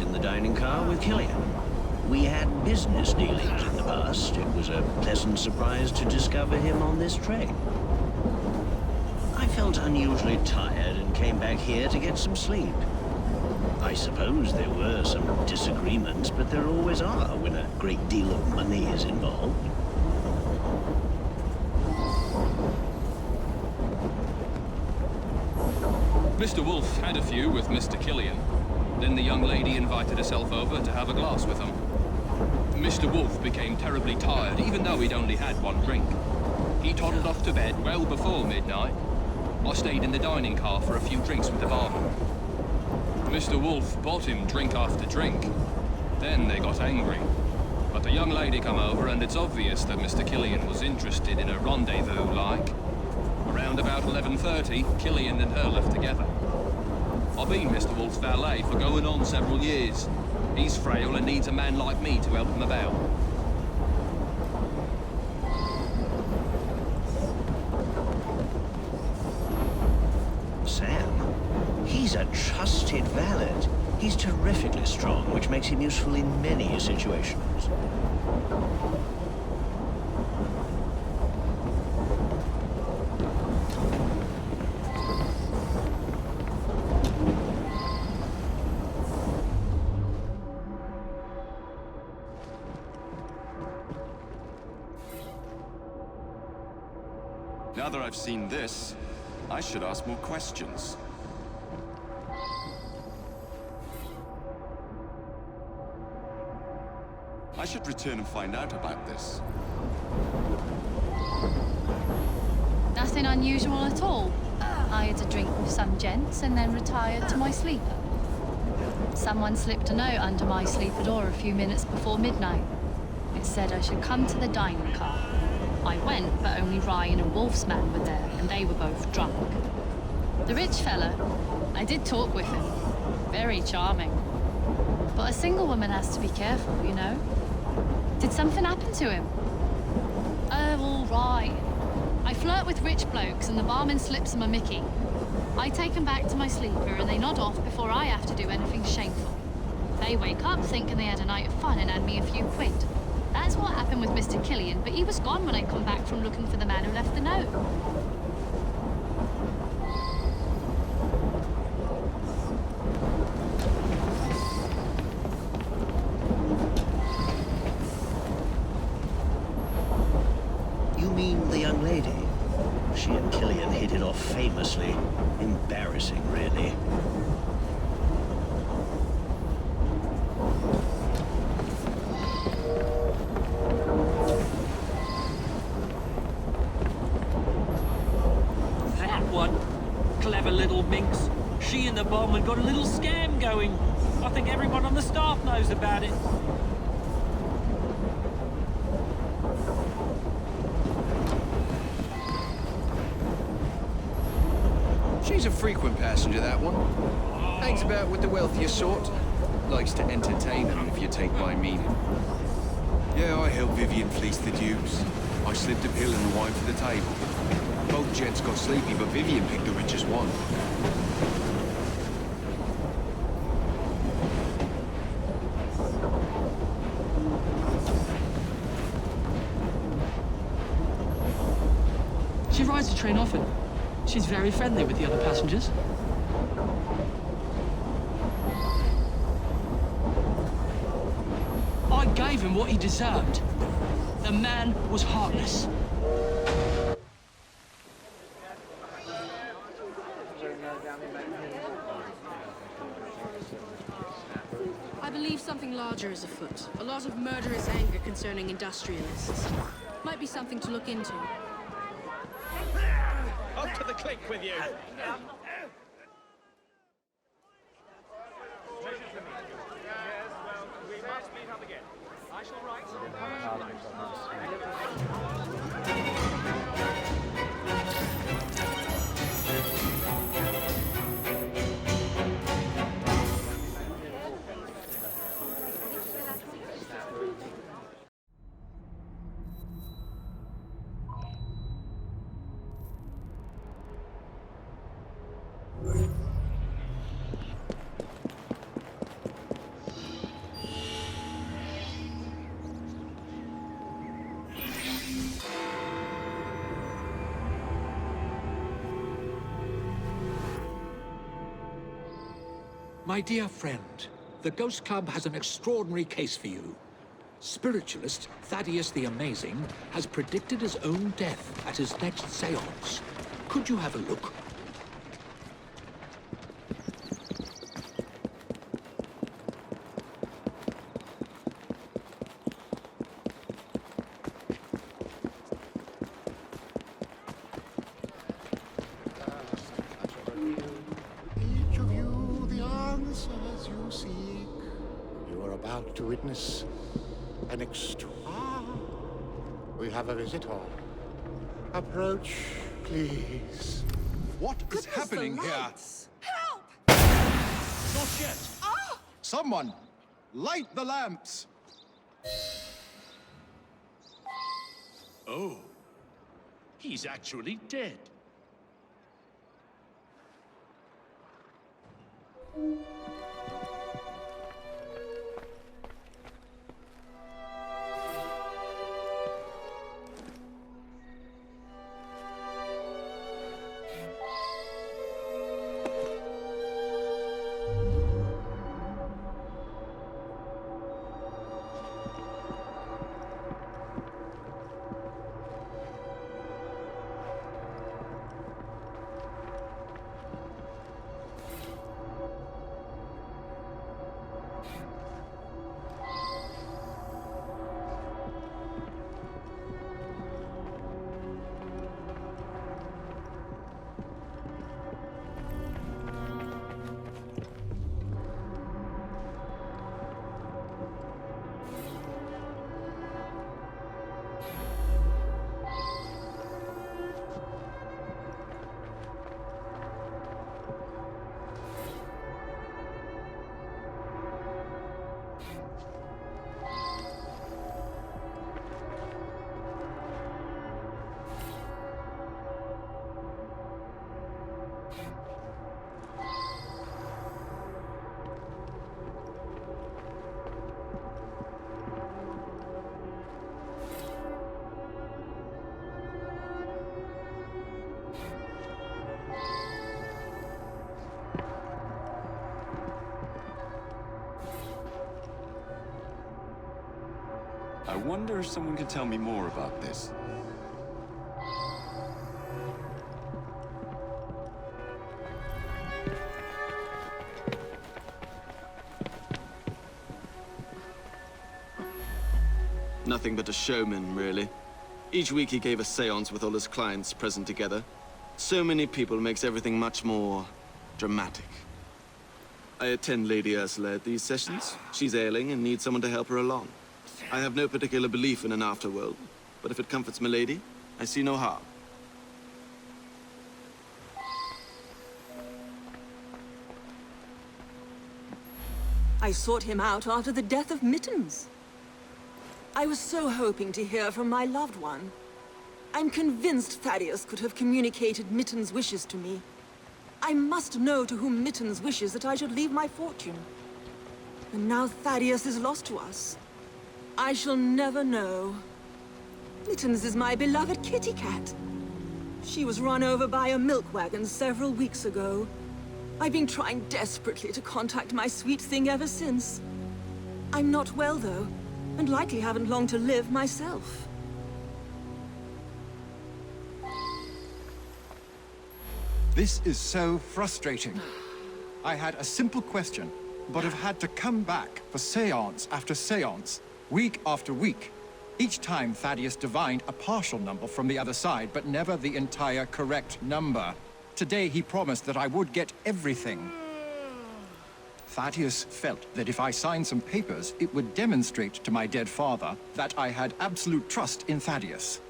In the dining car with Killian. We had business dealings in the past. It was a pleasant surprise to discover him on this train. I felt unusually tired and came back here to get some sleep. I suppose there were some disagreements, but there always are when a great deal of money is involved. Mr. Wolfe had a few with Mr. Killian. Then the young lady invited herself over to have a glass with him. Mr. Wolfe became terribly tired, even though he'd only had one drink. He toddled off to bed well before midnight. I stayed in the dining car for a few drinks with the barman. Mr. Wolfe bought him drink after drink. Then they got angry. But the young lady come over, and it's obvious that Mr. Killian was interested in a rendezvous, like. Around about 11:30, Killian and her left together. I've been Mr. Wolfe's valet for going on several years. He's frail and needs a man like me to help him about. Sam, he's a trusted valet. He's terrifically strong, which makes him useful in many situations. Now that I've seen this, I should ask more questions. I should return and find out about this. Nothing unusual at all. I had a drink with some gents and then retired to my sleeper. Someone slipped a note under my sleeper door a few minutes before midnight. It said I should come to the dining car. I went, but only Rye and a Wolf's man were there, and they were both drunk. The rich fella, I did talk with him. Very charming. But a single woman has to be careful, you know? Did something happen to him? Oh, all right. I flirt with rich blokes and the barman slips them a mickey. I take them back to my sleeper and they nod off before I have to do anything shameful. They wake up thinking they had a night of fun and hand me a few quid. That's what happened with Mr. Killian, but he was gone when I come back from looking for the man who left the note. You mean the young lady? She and Killian hit it off famously. Embarrassing, really. That one. Clever little minx. She and the barman got a little scam going. I think everyone on the staff knows about it. She's a frequent passenger, that one. Hangs about with the wealthier sort. Likes to entertain them, if you take my meaning. Yeah, I helped Vivian fleece the dupes. I slipped a pill and the wine for the table. Both gents got sleepy, but Vivian picked the richest one. She rides the train often. She's very friendly with the other passengers. I gave him what he deserved. The man was heartless. I believe something larger is afoot. A lot of murderous anger concerning industrialists. Might be something to look into. Up to the click with you. My dear friend, the Ghost Club has an extraordinary case for you. Spiritualist Thaddeus the Amazing has predicted his own death at his next seance. Could you have a look? Each of you the answers you seek. You are about to witness an extra. We have a visitor. Approach, please. What is happening here? Help! Not yet. Someone, light the lamps. Oh, he's actually dead. I wonder if someone can tell me more about this. Nothing but a showman, really. Each week he gave a seance with all his clients present together. So many people makes everything much more dramatic. I attend Lady Ursula at these sessions. She's ailing and needs someone to help her along. I have no particular belief in an afterworld, but if it comforts Milady, I see no harm. I sought him out after the death of Mittens. I was so hoping to hear from my loved one. I'm convinced Thaddeus could have communicated Mittens' wishes to me. I must know to whom Mittens wishes that I should leave my fortune. And now Thaddeus is lost to us. I shall never know. Mittens is my beloved kitty cat. She was run over by a milk wagon several weeks ago. I've been trying desperately to contact my sweet thing ever since. I'm not well, though, and likely haven't long to live myself. This is so frustrating. I had a simple question, but have had to come back for séance after séance, week after week. Each time Thaddeus divined a partial number from the other side, but never the entire correct number. Today he promised that I would get everything. Thaddeus felt that if I signed some papers, it would demonstrate to my dead father that I had absolute trust in Thaddeus.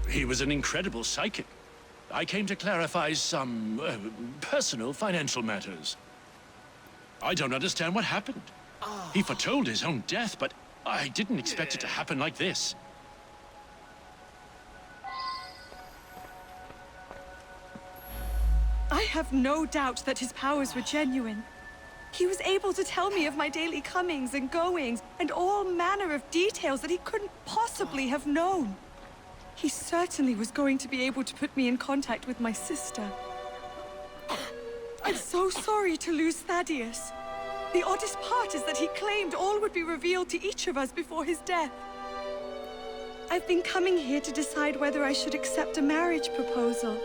He was an incredible psychic. I came to clarify some personal financial matters. I don't understand what happened. He foretold his own death, but I didn't expect it to happen like this. I have no doubt that his powers were genuine. He was able to tell me of my daily comings and goings, and all manner of details that he couldn't possibly have known. He certainly was going to be able to put me in contact with my sister. I'm so sorry to lose Thaddeus. The oddest part is that he claimed all would be revealed to each of us before his death. I've been coming here to decide whether I should accept a marriage proposal.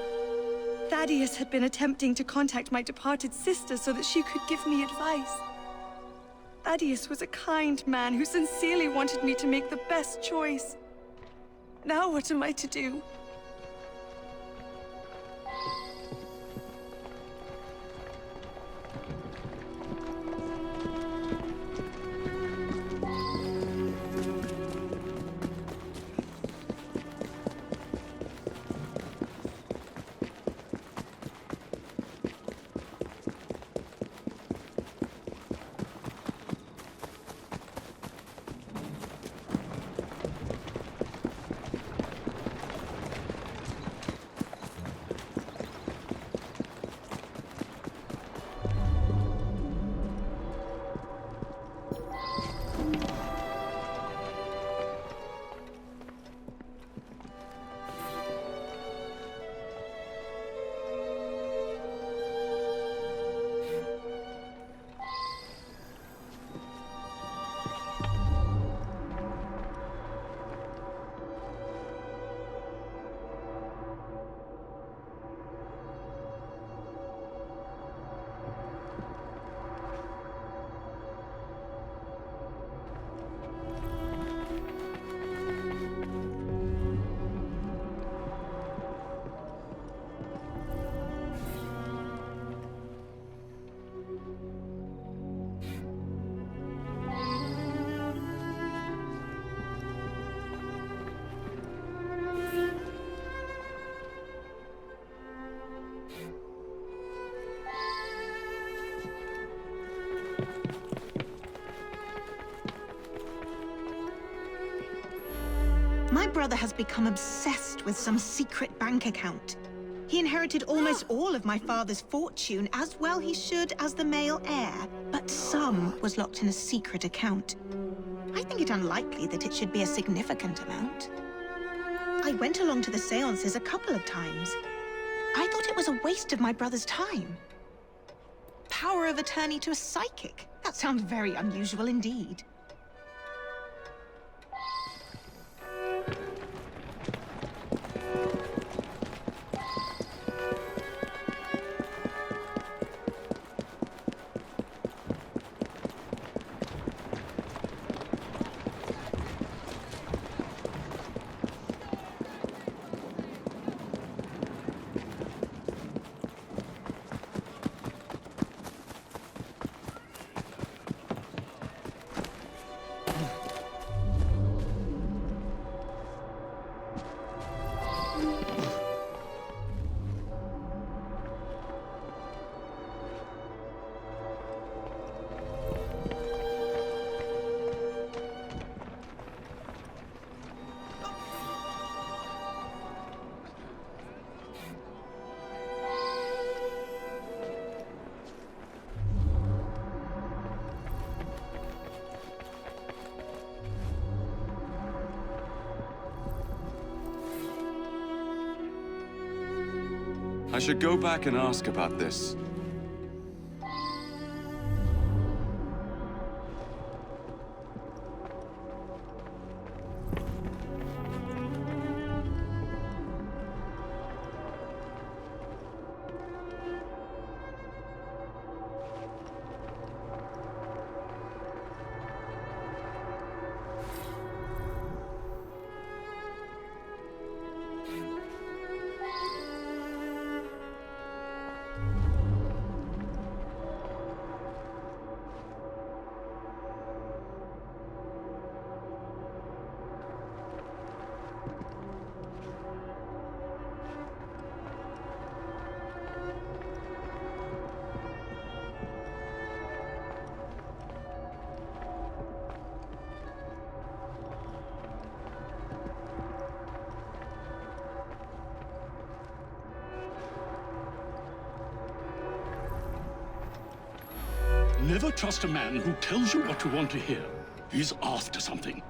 Thaddeus had been attempting to contact my departed sister so that she could give me advice. Thaddeus was a kind man who sincerely wanted me to make the best choice. Now what am I to do? My brother has become obsessed with some secret bank account. He inherited almost all of my father's fortune, as well he should as the male heir, but some was locked in a secret account. I think it unlikely that it should be a significant amount. I went along to the seances a couple of times. I thought it was a waste of my brother's time. power of attorney to a psychic. That sounds very unusual indeed. I should go back and ask about this. Never trust a man who tells you what you want to hear. He's after something.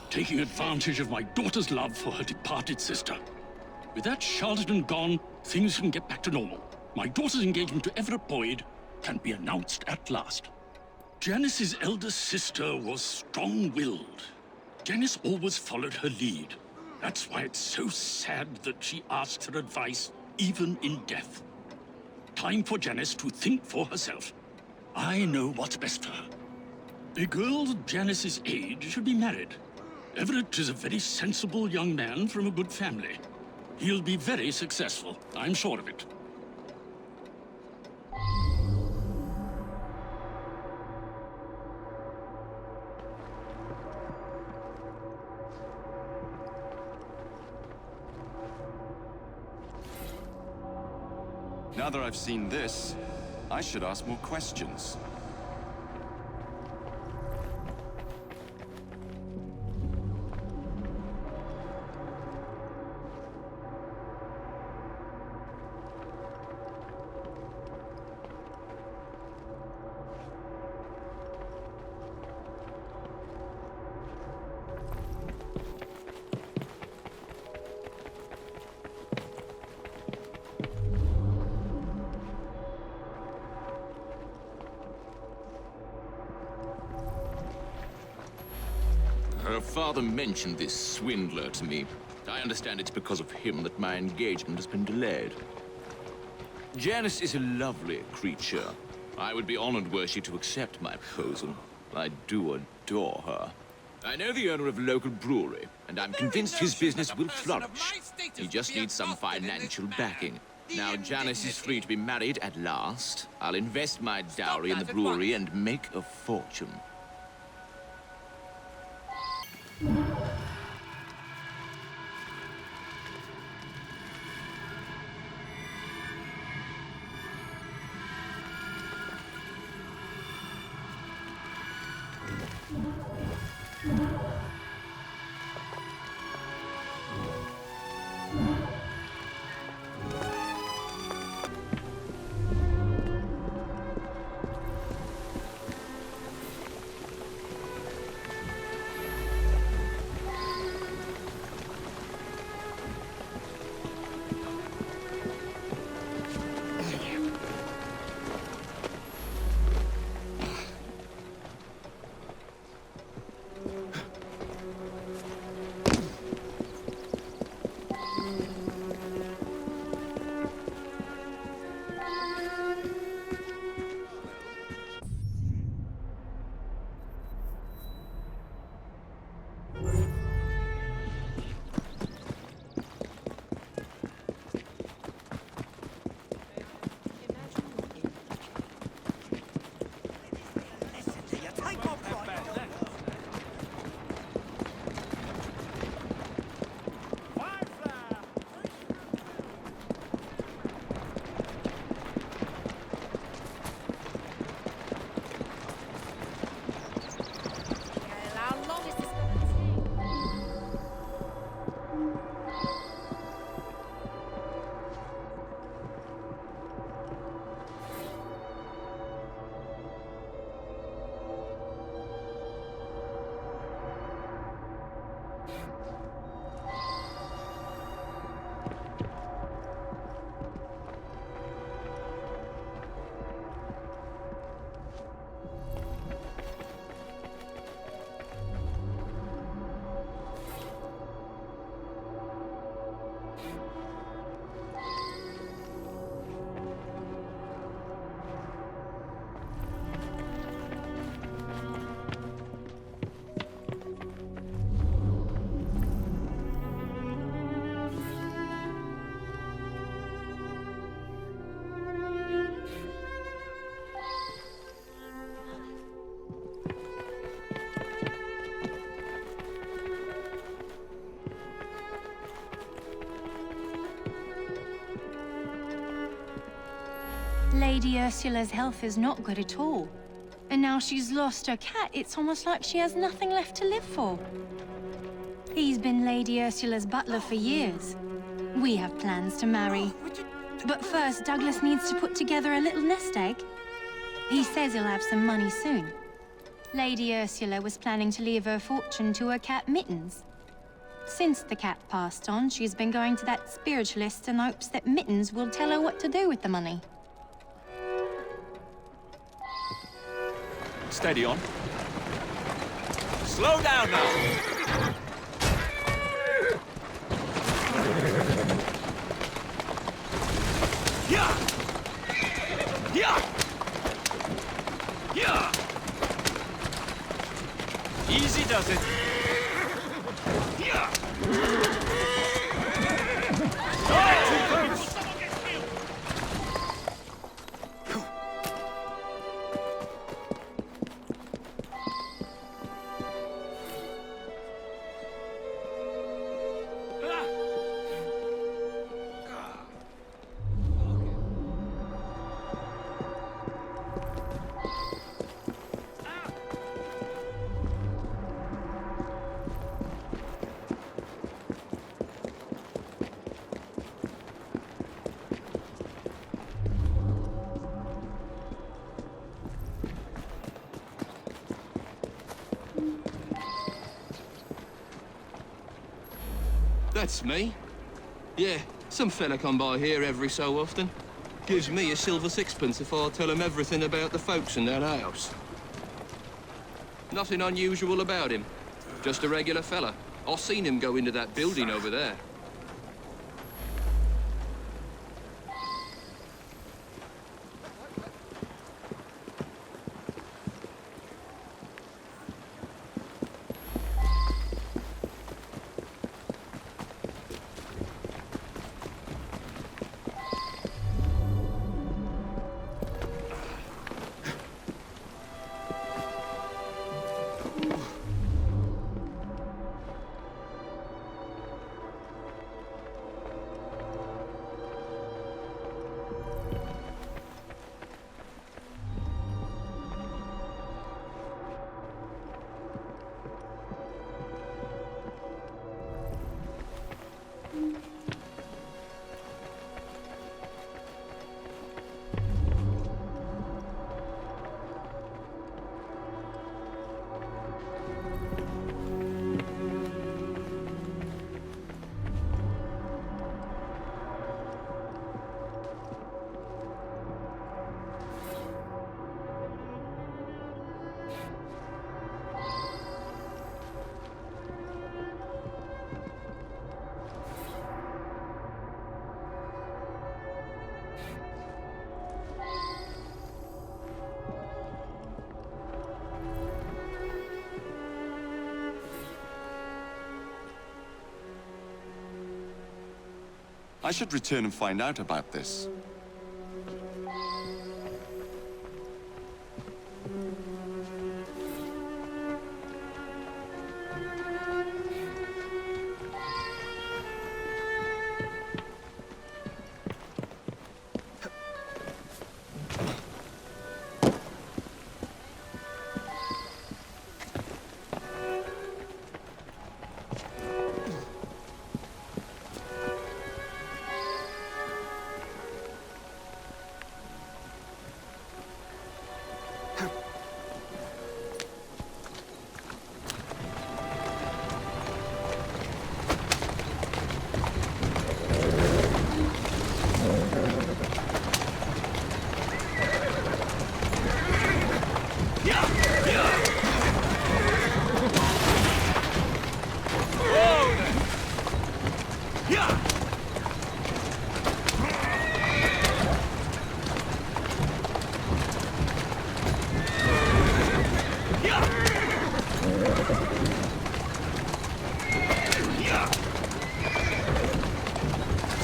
Taking advantage of my daughter's love for her departed sister. With that charlatan gone, things can get back to normal. My daughter's engagement to Everett Boyd can be announced at last. Janice's elder sister was strong-willed. Janice always followed her lead. That's why it's so sad that she asks her advice, even in death. Time for Janice to think for herself. I know what's best for her. A girl Janice's age should be married. Everett is a very sensible young man from a good family. He'll be very successful, I'm sure of it. Now that I've seen this, I should ask more questions. Her father mentioned this swindler to me. I understand it's because of him that my engagement has been delayed. Janice is a lovely creature. I would be honored were she to accept my proposal. I do adore her. I know the owner of a local brewery, and I'm convinced his business will flourish. He just needs some financial backing. Now Janice is free to be married at last. I'll invest my dowry in the brewery and make a fortune. Lady Ursula's health is not good at all. And now she's lost her cat, it's almost like she has nothing left to live for. He's been Lady Ursula's butler for years. We have plans to marry. But first, Douglas needs to put together a little nest egg. He says he'll have some money soon. Lady Ursula was planning to leave her fortune to her cat Mittens. Since the cat passed on, she's been going to that spiritualist in hopes that Mittens will tell her what to do with the money. Steady on. Slow down now! Yeah! Yeah! Yeah! Easy does it. Yeah! That's me. Yeah, some fella come by here every so often. Gives me a silver sixpence if I tell him everything about the folks in that house. Nothing unusual about him. Just a regular fella. I've seen him go into that building over there. I should return and find out about this.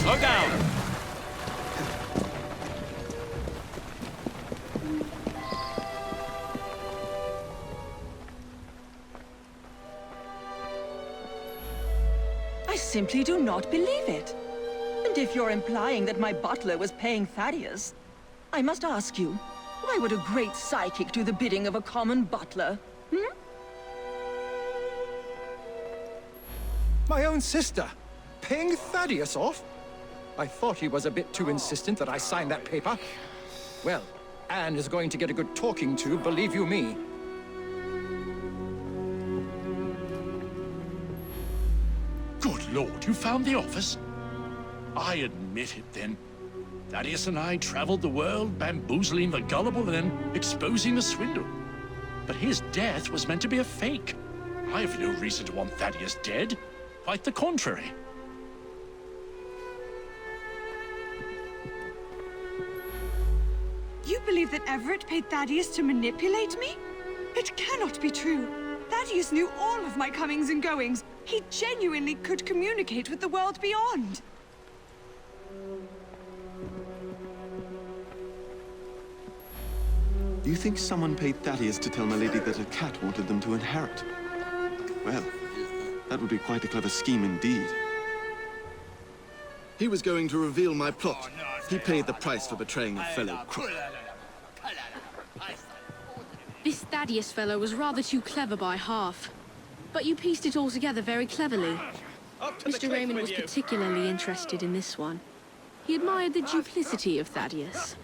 Slow down! I simply do not believe it. And if you're implying that my butler was paying Thaddeus, I must ask you, why would a great psychic do the bidding of a common butler? Hmm? My own sister, paying Thaddeus off? I thought he was a bit too insistent that I sign that paper. Well, Anne is going to get a good talking to, believe you me. Good Lord, you found the office? I admit it, then. Thaddeus and I traveled the world, bamboozling the gullible and then exposing the swindle. But his death was meant to be a fake. I have no reason to want Thaddeus dead. Quite the contrary. You believe that Everett paid Thaddeus to manipulate me? It cannot be true. Thaddeus knew all of my comings and goings. He genuinely could communicate with the world beyond. You think someone paid Thaddeus to tell my lady that a cat wanted them to inherit? Well, that would be quite a clever scheme indeed. He was going to reveal my plot. He paid the price for betraying a fellow crook. This Thaddeus fellow was rather too clever by half. But you pieced it all together very cleverly. Mr. Raymond was particularly interested in this one. He admired the duplicity of Thaddeus.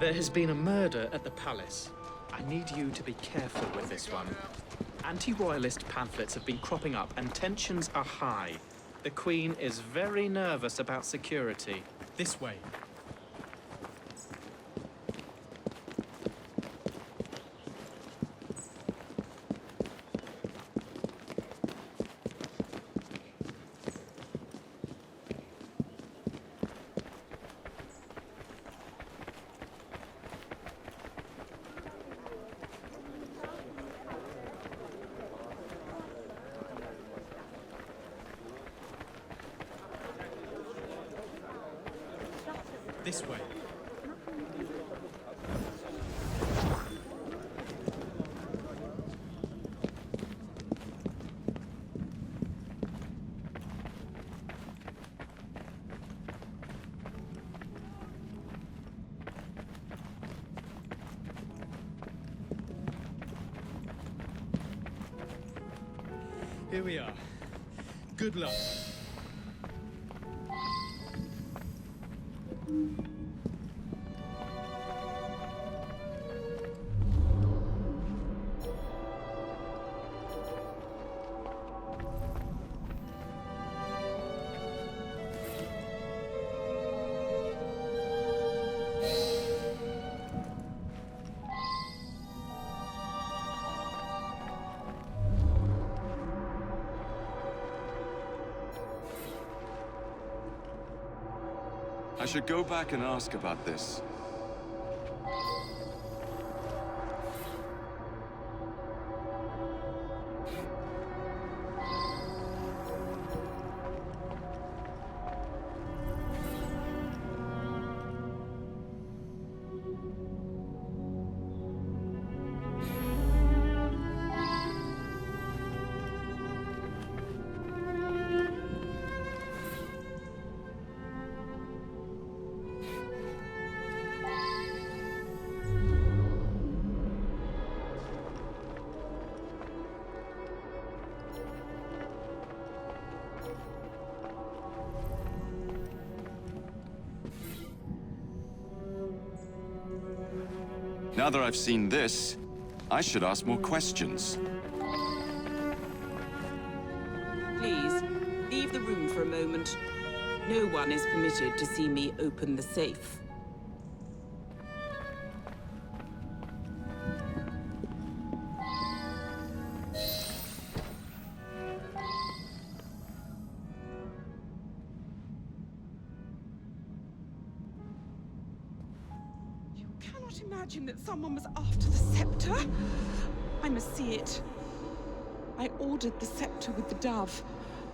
There has been a murder at the palace. I need you to be careful with this one. Anti-royalist pamphlets have been cropping up and tensions are high. The Queen is very nervous about security. This way. This way. Here we are. Good luck. I should go back and ask about this. Now that I've seen this, I should ask more questions. Please, leave the room for a moment. No one is permitted to see me open the safe. Imagine that someone was after the scepter. I must see it. I ordered the scepter with the dove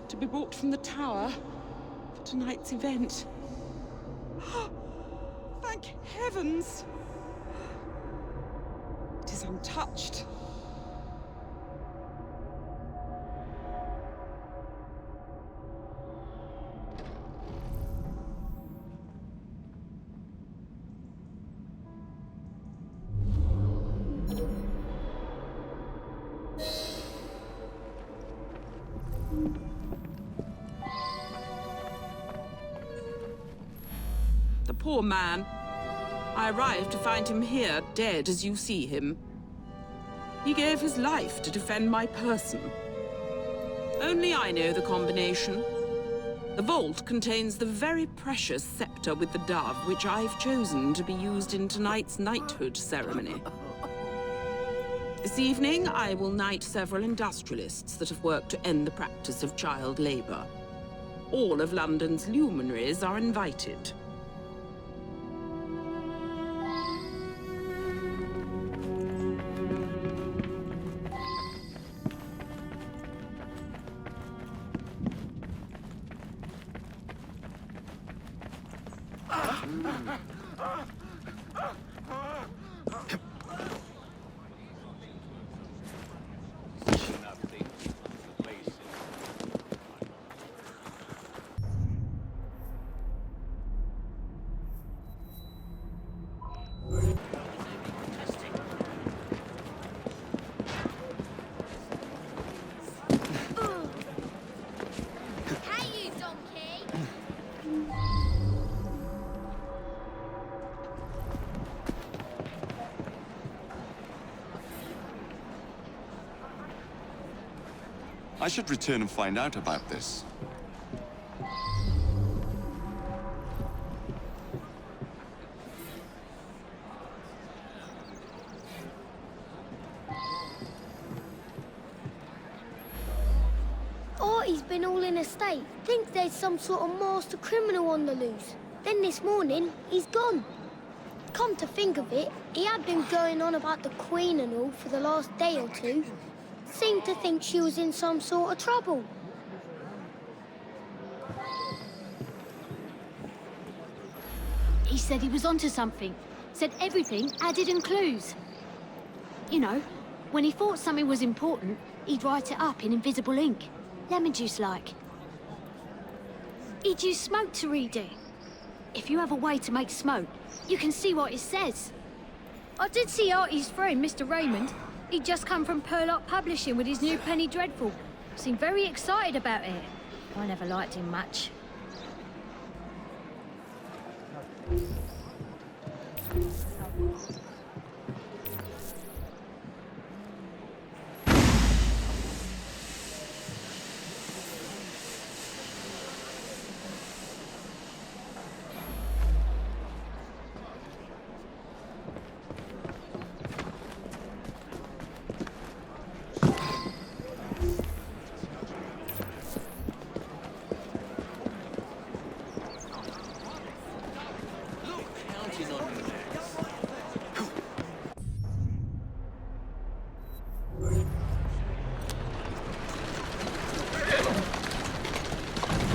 to be brought from the tower for tonight's event. Thank heavens! It is untouched. The poor man. I arrived to find him here, dead as you see him. He gave his life to defend my person. Only I know the combination. The vault contains the very precious scepter with the dove, which I've chosen to be used in tonight's knighthood ceremony. This evening, I will knight several industrialists that have worked to end the practice of child labor. All of London's luminaries are invited. I should return and find out about this. Artie's been all in a state. Thinks there's some sort of master criminal on the loose. Then this morning, he's gone. Come to think of it, he had been going on about the Queen and all for the last day or two. Seemed to think she was in some sort of trouble. He said he was onto something. Said everything added in clues. You know, when he thought something was important, he'd write it up in invisible ink. Lemon juice like. He'd use smoke to read it. If you have a way to make smoke, you can see what it says. I did see Artie's friend, Mr. Raymond. He'd just come from Purlock Publishing with his new Penny Dreadful. Seemed very excited about it. I never liked him much.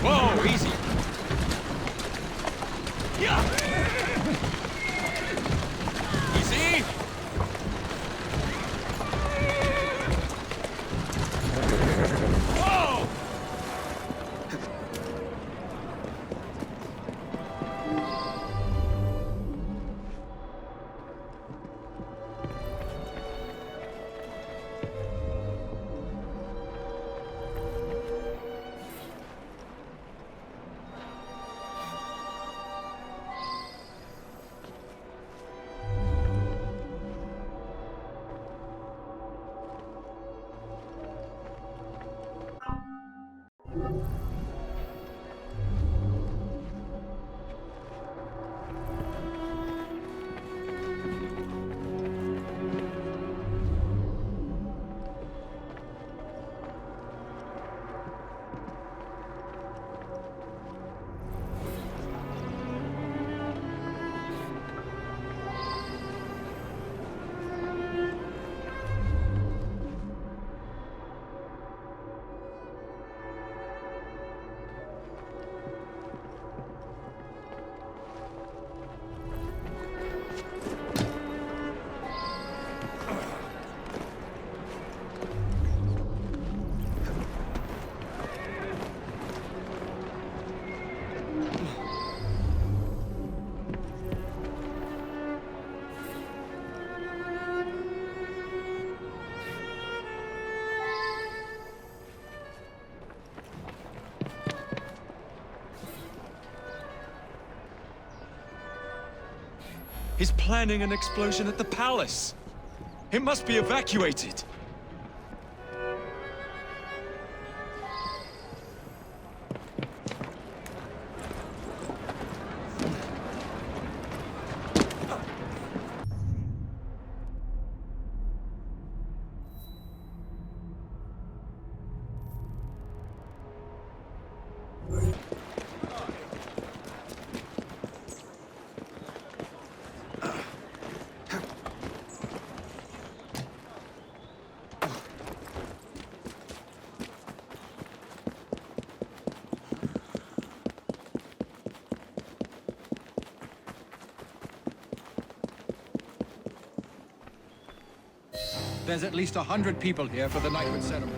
Whoa, easy. Yeah. Easy. Whoa. He's planning an explosion at the palace. It must be evacuated. There's at least 100 people here for the knighthood ceremony.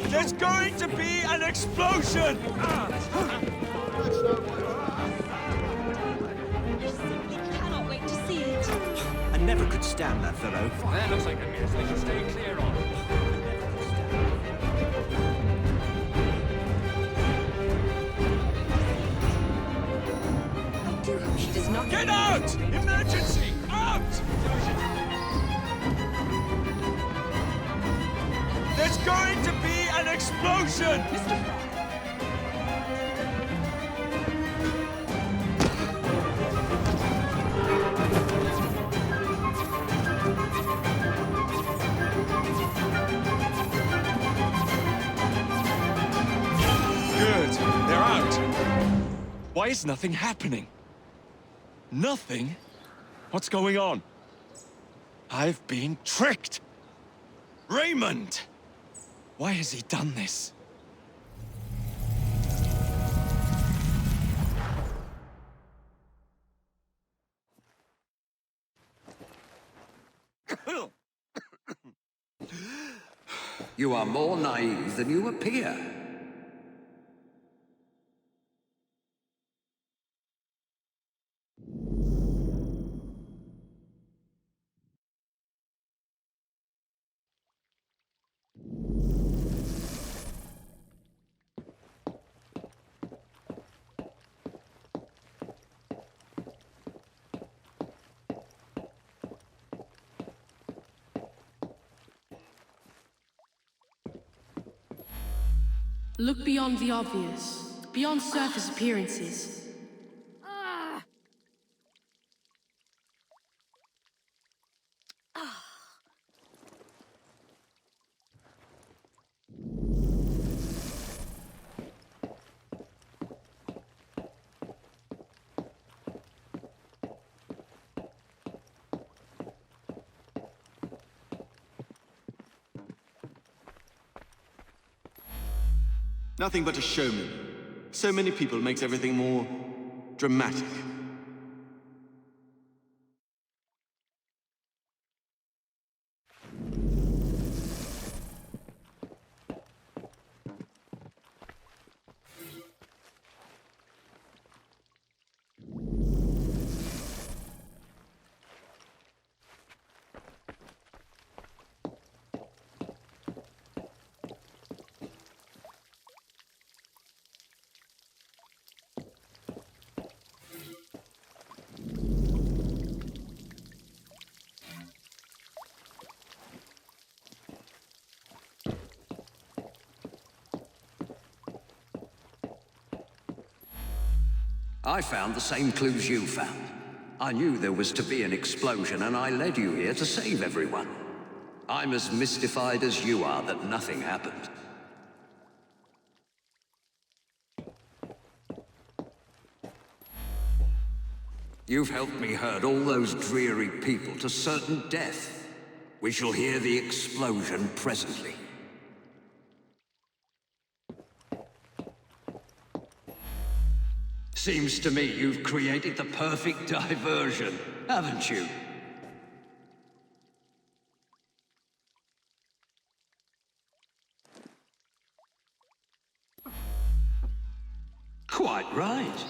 There's going to be an explosion! Cannot wait to see it. I never could stand that fellow. That looks like a mess we should stay clear of. I do hope she does not Get out! Emergency! Out! There's going to be an explosion! Good. They're out. Why is nothing happening? Nothing? What's going on? I've been tricked! Raymond! Why has he done this? You are more naive than you appear. Look beyond the obvious, beyond surface appearances. Nothing but a showman. So many people makes everything more dramatic. I found the same clues you found. I knew there was to be an explosion, and I led you here to save everyone. I'm as mystified as you are that nothing happened. You've helped me herd all those dreary people to certain death. We shall hear the explosion presently. Seems to me you've created the perfect diversion, haven't you? Quite right.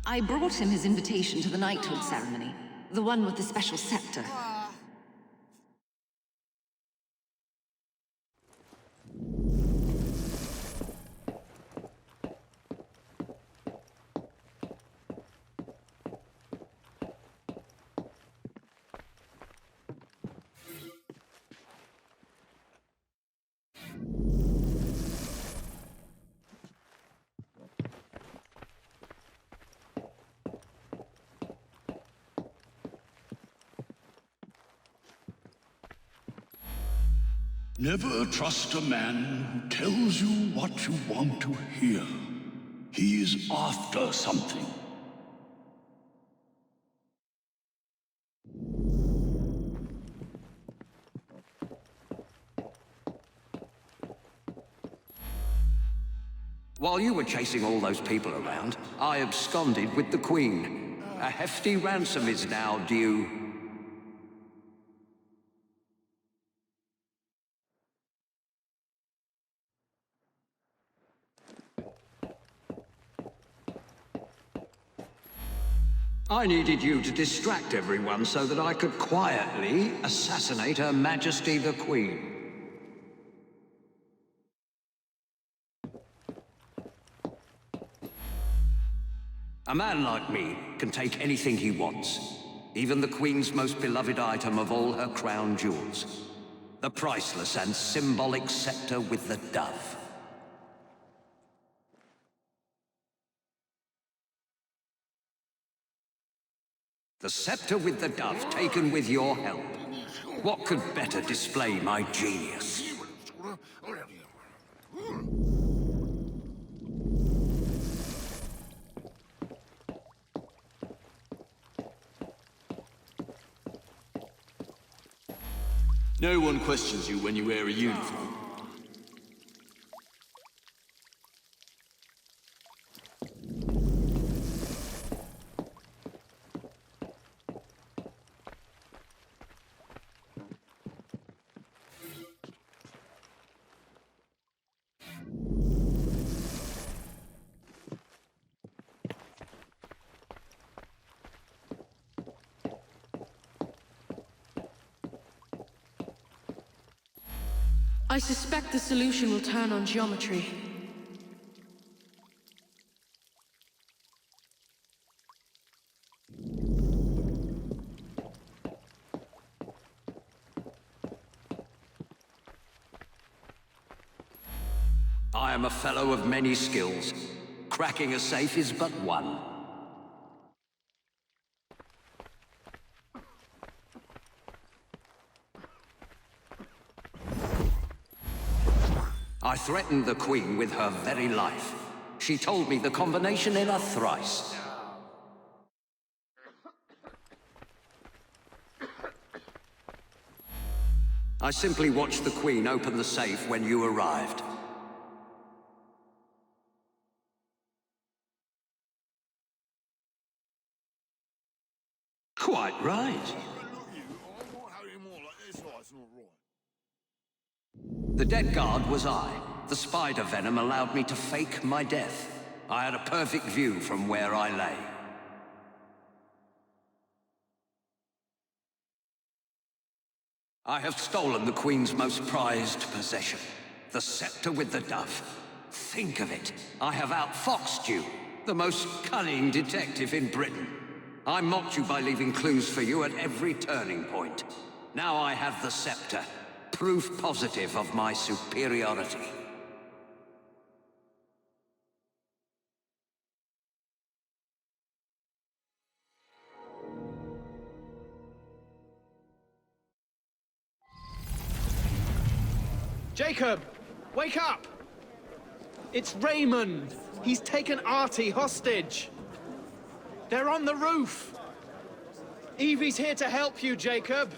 I brought him his invitation to the knighthood ceremony. The one with the special scepter. Never trust a man who tells you what you want to hear. He is after something. While you were chasing all those people around, I absconded with the Queen. A hefty ransom is now due. I needed you to distract everyone so that I could quietly assassinate Her Majesty the Queen. A man like me can take anything he wants, even the Queen's most beloved item of all her crown jewels, the priceless and symbolic scepter with the dove. The scepter with the dove taken with your help. What could better display my genius? No one questions you when you wear a uniform. I suspect the solution will turn on geometry. I am a fellow of many skills. Cracking a safe is but one. I threatened the Queen with her very life. She told me the combination in a thrice. I simply watched the Queen open the safe when you arrived. Quite right. The dead guard was I. The spider venom allowed me to fake my death. I had a perfect view from where I lay. I have stolen the Queen's most prized possession, the scepter with the dove. Think of it. I have outfoxed you, the most cunning detective in Britain. I mocked you by leaving clues for you at every turning point. Now I have the scepter. Proof positive of my superiority. Jacob! Wake up! It's Raymond! He's taken Artie hostage! They're on the roof! Evie's here to help you, Jacob!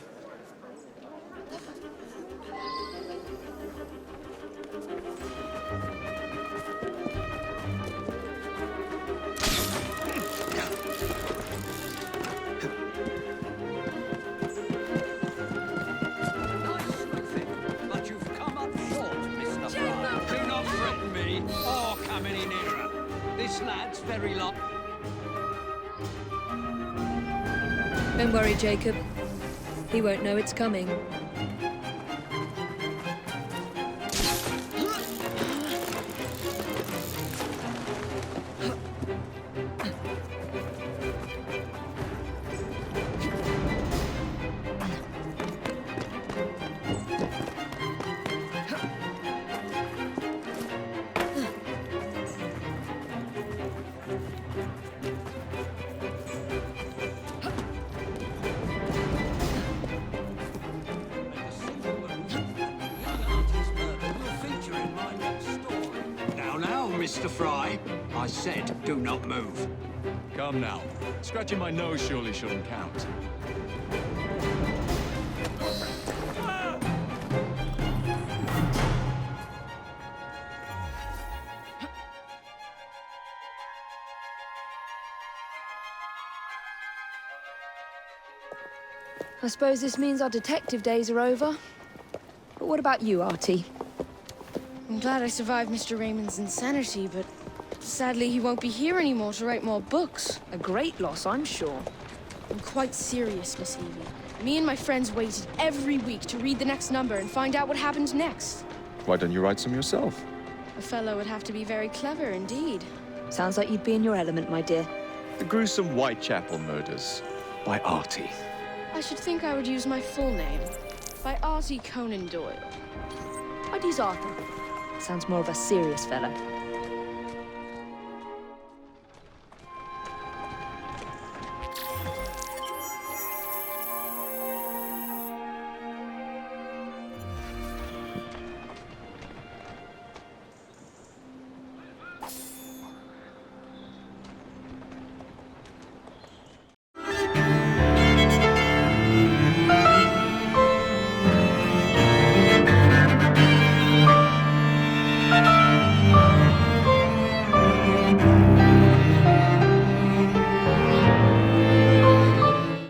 This lad's very long. Don't worry, Jacob. He won't know it's coming. Mr. Fry, I said do not move. Come now. Scratching my nose surely shouldn't count. I suppose this means our detective days are over. But what about you, Artie? I'm glad I survived Mr. Raymond's insanity, but sadly he won't be here anymore to write more books. A great loss, I'm sure. I'm quite serious, Miss Evie. Me and my friends waited every week to read the next number and find out what happened next. Why don't you write some yourself? A fellow would have to be very clever indeed. Sounds like you'd be in your element, my dear. The gruesome Whitechapel murders by Artie. I should think I would use my full name. By Artie Conan Doyle. I'd use Arthur. Sounds more of a serious fellow.